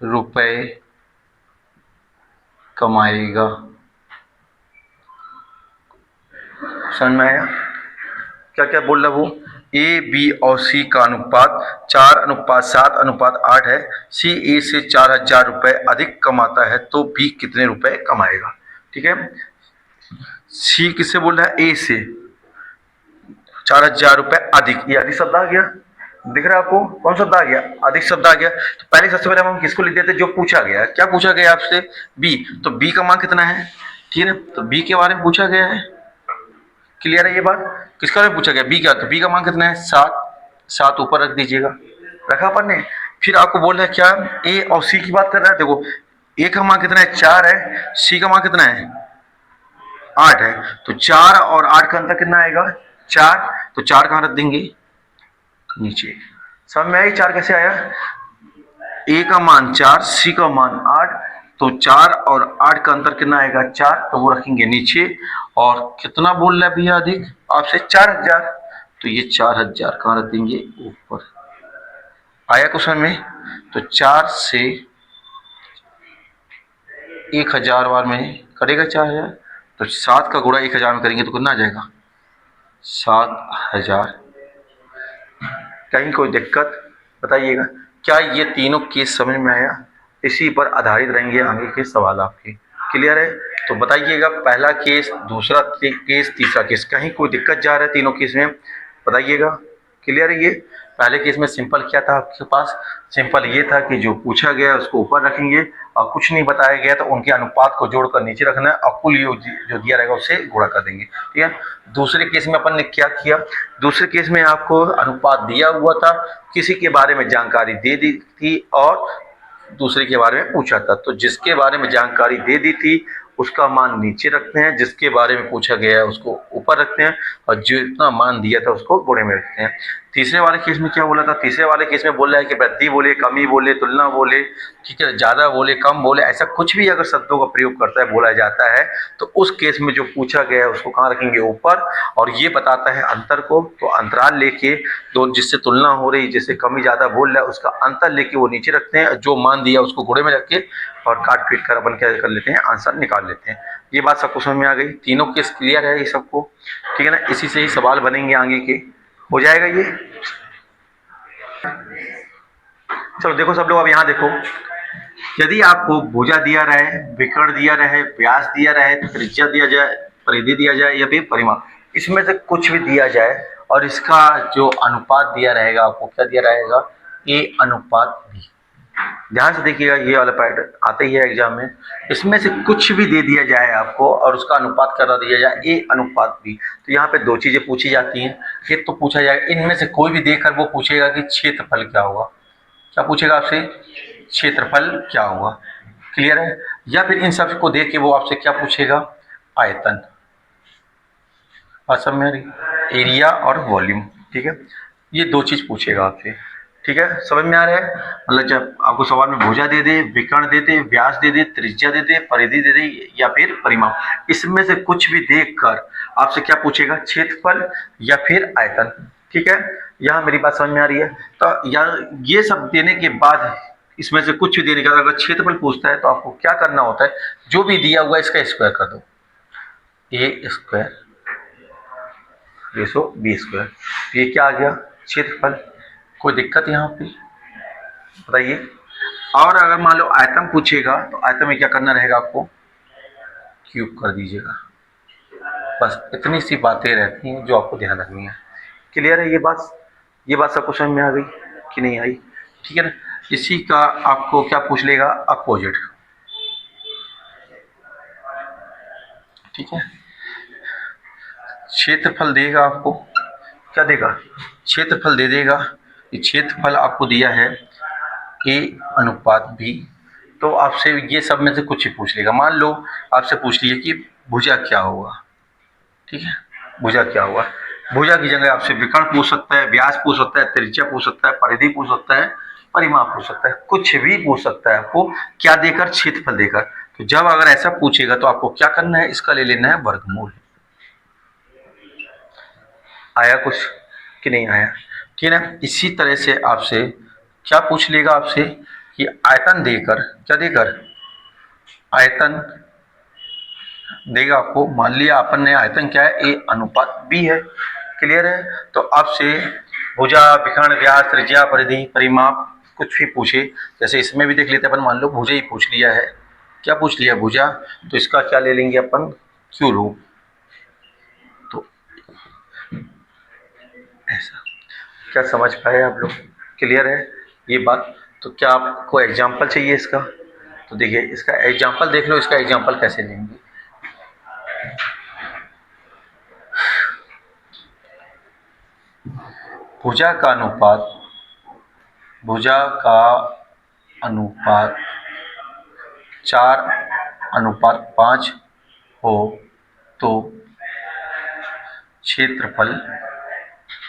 A: रुपए कमाएगा? समझ में आया? क्या क्या बोल रहा वो, ए, बी और सी का अनुपात 4:7:8 है। सी ए से 4,000 रुपये अधिक कमाता है तो बी कितने रुपए कमाएगा? ठीक है, सी किससे बोल रहा है, ए से 4,000 रुपये अधिक, ये अधिक शब्द आ गया, दिख रहा है आपको, कौन शब्द आ गया, अधिक शब्द आ गया। तो पहले सबसे पहले हम किसको लिख देते, जो पूछा गया। क्या पूछा गया आपसे, बी, तो बी का मान कितना है, ठीक है, तो बी के बारे में पूछा गया है। क्लियर है ये बात? किसका बारे में पूछा गया, बी का, तो बी का मान कितना है, 7 ऊपर रख दीजिएगा, रखा अपन ने। फिर आपको बोल रहा है क्या, ए और सी की बात कर रहा है। देखो ए का मान कितना है, 4 है, सी का मान कितना है, 8 है, तो 4 और 8 का अंतर कितना आएगा, 4, तो 4 कहाँ रख देंगे, नीचे। समझ में आई 4 कैसे आया, ए का मान 4, सी का मान 8, तो 4 और 8 का अंतर कितना आएगा, 4, तो वो रखेंगे नीचे। और कितना बोल रहा है भैया अधिक आपसे, 4,000, तो ये 4,000 कहाँ रख देंगे, ऊपर। आया क्वेश्चन में? तो 4 से 1,000 बार में करेगा 4,000, तो 7 का गुणा 1,000 में करेंगे तो कितना आ जाएगा, 7,000। कहीं कोई दिक्कत बताइएगा? क्या ये तीनों केस समझ में आया? इसी पर आधारित रहेंगे आगे के सवाल आपके। क्लियर है? तो बताइएगा, पहला केस, दूसरा केस, तीसरा केस, कहीं कोई दिक्कत जा रहा है तीनों केस में, बताइएगा। क्लियर है? ये पहले केस में सिंपल क्या था आपके पास, सिंपल ये था कि जो पूछा गया उसको ऊपर रखेंगे और कुछ नहीं बताया गया तो उनके अनुपात को जोड़कर नीचे रखना है और कुल जो दिया रहेगा उससे गुणा कर देंगे। ठीक है। दूसरे केस में अपन ने क्या किया, दूसरे केस में आपको अनुपात दिया हुआ था, किसी के बारे में जानकारी दे दी थी और दूसरे के बारे में पूछा था, तो जिसके बारे में जानकारी दे दी थी उसका मान नीचे रखते हैं, जिसके बारे में पूछा गया है उसको ऊपर रखते हैं और जितना मान दिया था उसको गुणे में रखते हैं। तीसरे वाले केस में क्या बोला था, तीसरे वाले केस में बोल रहा है कि वृद्धि बोले, कमी बोले, तुलना बोले, ठीक है, ज्यादा बोले, कम बोले, ऐसा कुछ भी अगर शब्दों का प्रयोग करता है, बोला जाता है, तो उस केस में जो पूछा गया है उसको कहाँ रखेंगे, ऊपर। और ये बताता है अंतर को, तो अंतराल लेके दो, जिससे तुलना हो रही, जिससे कमी ज्यादा बोल रहा है उसका अंतर लेके वो नीचे रखते हैं, जो मान दिया उसको गुणे में रख के और काट पीट कर अपन क्या कर लेते हैं, आंसर निकाल लेते हैं। ये बात सबको समझ में आ गई? तीनों केस क्लियर है ये सबको? ठीक है ना, इसी से ही सवाल बनेंगे आगे के, हो जाएगा ये। चलो देखो सब लोग, अब यहाँ देखो, यदि आपको भुजा दिया रहे, विकर्ण दिया रहे, व्यास दिया रहे, त्रिज्या दिया जाए, परिधि दिया जाए या फिर परिमाप, इसमें से कुछ भी दिया जाए और इसका जो अनुपात दिया रहेगा, आपको क्या दिया रहेगा, ए अनुपात बी। ध्यान से देखिएगा, ये वाला पैटर्न आता ही है एग्जाम में, इसमें से कुछ भी दे दिया जाए आपको और उसका अनुपात करा दिया जाए ए अनुपात बी, तो यहाँ पे दो चीजें पूछी जाती हैं। एक तो पूछा जाएगा, इनमें से कोई भी देकर वो पूछेगा कि क्षेत्रफल क्या होगा, क्या पूछेगा आपसे, क्षेत्रफल क्या होगा। क्लियर है? या फिर इन सब को देख के वो आपसे क्या पूछेगा, आयतन, असम में एरिया और वॉल्यूम। ठीक है, ये दो चीज पूछेगा आपसे। ठीक है, समझ में आ रहा है? मतलब जब आपको सवाल में भुजा दे दे, विकर्ण दे दे, व्यास दे दे, त्रिज्या दे दे, परिधि दे दे या फिर परिमाप, इसमें से कुछ भी देखकर आपसे क्या पूछेगा, क्षेत्रफल या फिर आयतन। ठीक है, यहाँ मेरी बात समझ में आ रही है। तो यार ये सब देने के बाद इसमें से कुछ भी देने का, अगर क्षेत्रफल पूछता है तो आपको क्या करना होता है, जो भी दिया हुआ है इसका स्क्वायर कर दो, ए स्क्वायर रेसो बी स्क्वायर। ये क्या आ गया, क्षेत्रफल। कोई दिक्कत यहाँ पे बताइए। और अगर मान लो आयतन पूछेगा तो आयतन में क्या करना रहेगा, आपको क्यूब कर दीजिएगा। बस इतनी सी बातें रहती हैं जो आपको ध्यान रखनी है। क्लियर है ये बात सबको समझ में आ गई कि नहीं आई? ठीक है ना। इसी का आपको क्या पूछ लेगा, अपोजिट। ठीक है, क्षेत्रफल देगा आपको, क्या देगा, क्षेत्रफल दे देगा। ये क्षेत्रफल आपको दिया है ए अनुपात बी। तो आपसे ये सब में से कुछ ही पूछ लेगा। मान लो आपसे पूछ लिया कि भुजा क्या होगा। ठीक है, भुजा क्या होगा। भुजा की जगह आपसे विकर्ण पूछ सकता है, व्यास पूछ सकता है, त्रिज्या पूछ सकता है, परिधि पूछ सकता है, परिमाप पूछ सकता है, कुछ भी पूछ सकता है आपको। क्या देकर, क्षेत्रफल देकर। तो जब अगर ऐसा पूछेगा तो आपको क्या करना है, इसका ले लेना है वर्गमूल। आया कुछ कि नहीं आया? ठीक है ना। इसी तरह से आपसे क्या पूछ लेगा, आपसे कि आयतन देकर, क्या देकर, आयतन देगा आपको। मान लिया अपन ने आयतन क्या है, ए अनुपात बी है। क्लियर है। तो आपसे भुजा, विकर्ण, व्यास, त्रिज्या, परिधि, परिमाप कुछ भी पूछे, जैसे इसमें भी देख लेते हैं अपन। मान लो भुजा ही पूछ लिया है, क्या पूछ लिया, भुजा। तो इसका क्या ले लेंगे अपन, क्यू रूप। तो ऐसा, क्या समझ पाए आप लोग? क्लियर है ये बात? तो क्या आपको एग्जाम्पल चाहिए इसका? तो देखिए इसका एग्जाम्पल देख लो, इसका एग्जाम्पल कैसे लेंगे। भुजा का अनुपात, भुजा का अनुपात 4:5 हो तो क्षेत्रफल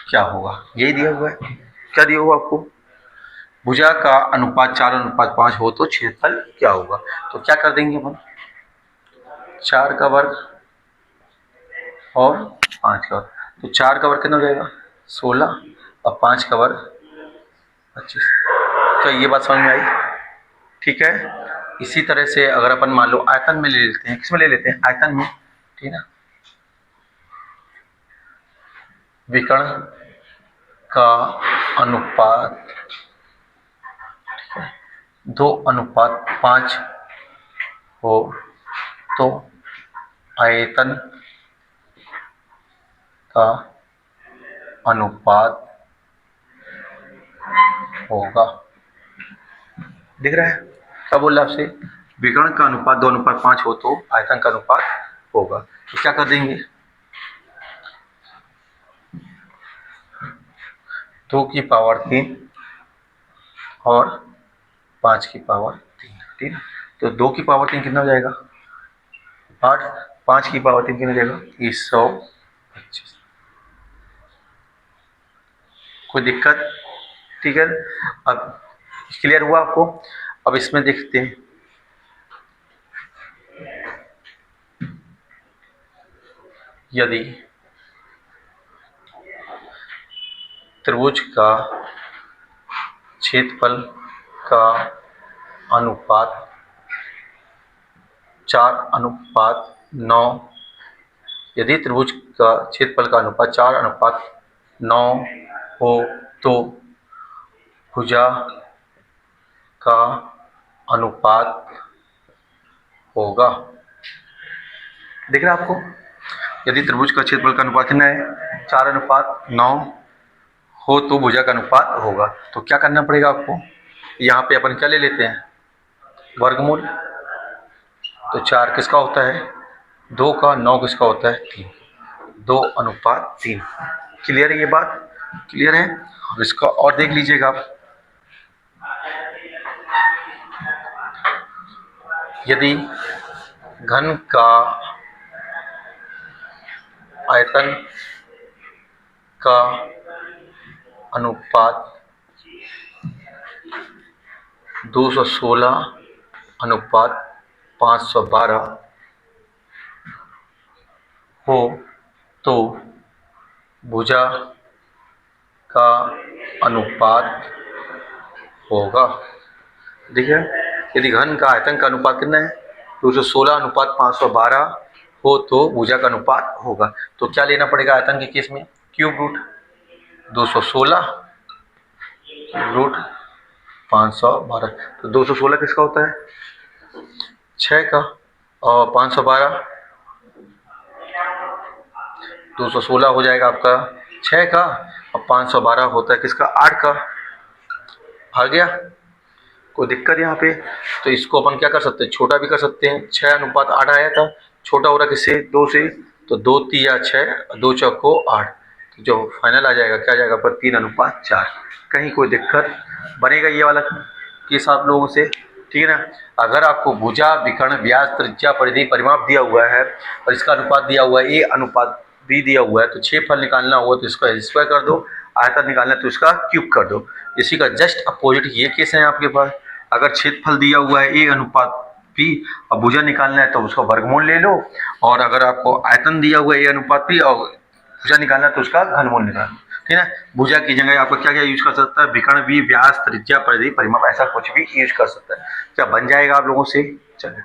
A: क्या होगा, यही दिया हुआ है। क्या दिया हुआ आपको, भुजा का अनुपात 4:5 हो तो क्षेत्रफल क्या होगा। तो क्या कर देंगे अपन, 4 का वर्ग और 5 का वर्ग। तो 4 का वर्ग कितना हो जाएगा, 16, और 5 का वर्ग 25। क्या ये बात समझ में आई? ठीक है। इसी तरह से अगर अपन मान लो आयतन में ले लेते हैं, किसमें ले लेते हैं, आयतन में। ठीक है ना। विकर्ण का अनुपात 2:5 हो तो आयतन का अनुपात होगा। दिख रहा है क्या बोल रहा है आपसे, विकर्ण का अनुपात 2:5 हो तो आयतन का अनुपात होगा। तो क्या कर देंगे, 2 की पावर 3 और 5 की पावर 3। ठीक है। तो 2 की पावर 3 कितना हो जाएगा, 8। 5 की पावर 3 कितना हो जाएगा, 125। कोई दिक्कत? ठीक है। अब क्लियर हुआ आपको? अब इसमें देखते हैं, यदि त्रिभुज का क्षेत्रफल का अनुपात 4:9, यदि त्रिभुज का क्षेत्रफल का अनुपात 4:9 हो तो भुजा का अनुपात होगा। दिख रहा है आपको? यदि त्रिभुज का क्षेत्रफल का अनुपात कितना है, 4:9 हो तो भुजा का अनुपात होगा। तो क्या करना पड़ेगा आपको, यहाँ पे अपन क्या ले लेते हैं, वर्गमूल। तो 4 किसका होता है, 2 का, 9 किसका होता है, 3। 2:3। क्लियर है ये बात? क्लियर है। अब इसका और देख लीजिएगा आप, यदि घन का आयतन का अनुपात 216:512 हो तो भुजा का अनुपात होगा। देखिए, यदि घन का आयतन का अनुपात कितना है, 216 अनुपात 512 हो तो भुजा का अनुपात होगा। तो क्या लेना पड़ेगा आयतन के केस में, क्यूब रूट 216 रूट 512। तो 216 किसका होता है, 6 का, और 512 216 हो जाएगा आपका 6 का, और 512 होता है किसका, 8 का। आ गया, कोई दिक्कत यहाँ पे? तो इसको अपन क्या कर सकते हैं, छोटा भी कर सकते हैं। 6 अनुपात 8 आया था, छोटा हो रहा किससे, 2 से, तो 2 तिया 6, 2 चौको 8, तो जो फाइनल आ जाएगा क्या आ जाएगा पर 3 अनुपात 4। कहीं कोई दिक्कत बनेगा ये वाला केस आप लोगों से, ठीक है ना। अगर आपको भुजा, विकर्ण, व्यास, त्रिज्या, परिधि, परिमाप दिया हुआ है और इसका अनुपात दिया हुआ है, ए अनुपात बी दिया हुआ है, तो क्षेत्रफल निकालना हुआ तो इसका स्क्वायर कर दो, आयतन निकालना है तो इसका क्यूब कर दो। इसी का जस्ट अपोजिट ये केस है आपके पास। अगर क्षेत्रफल दिया हुआ है ए अनुपात बी और भुजा निकालना है तो उसका वर्गमूल ले लो, और अगर आपको आयतन दिया हुआ है ए अनुपात बी और भुजा निकालना है तो उसका घनमूल निकालो, ठीक है। भुजा की जगह आपको क्या क्या यूज कर सकता है, विकर्ण भी, व्यास, त्रिज्या, परिधि, परिमाप, ऐसा कुछ भी यूज कर सकता है। क्या बन जाएगा आप लोगों से, चलिए।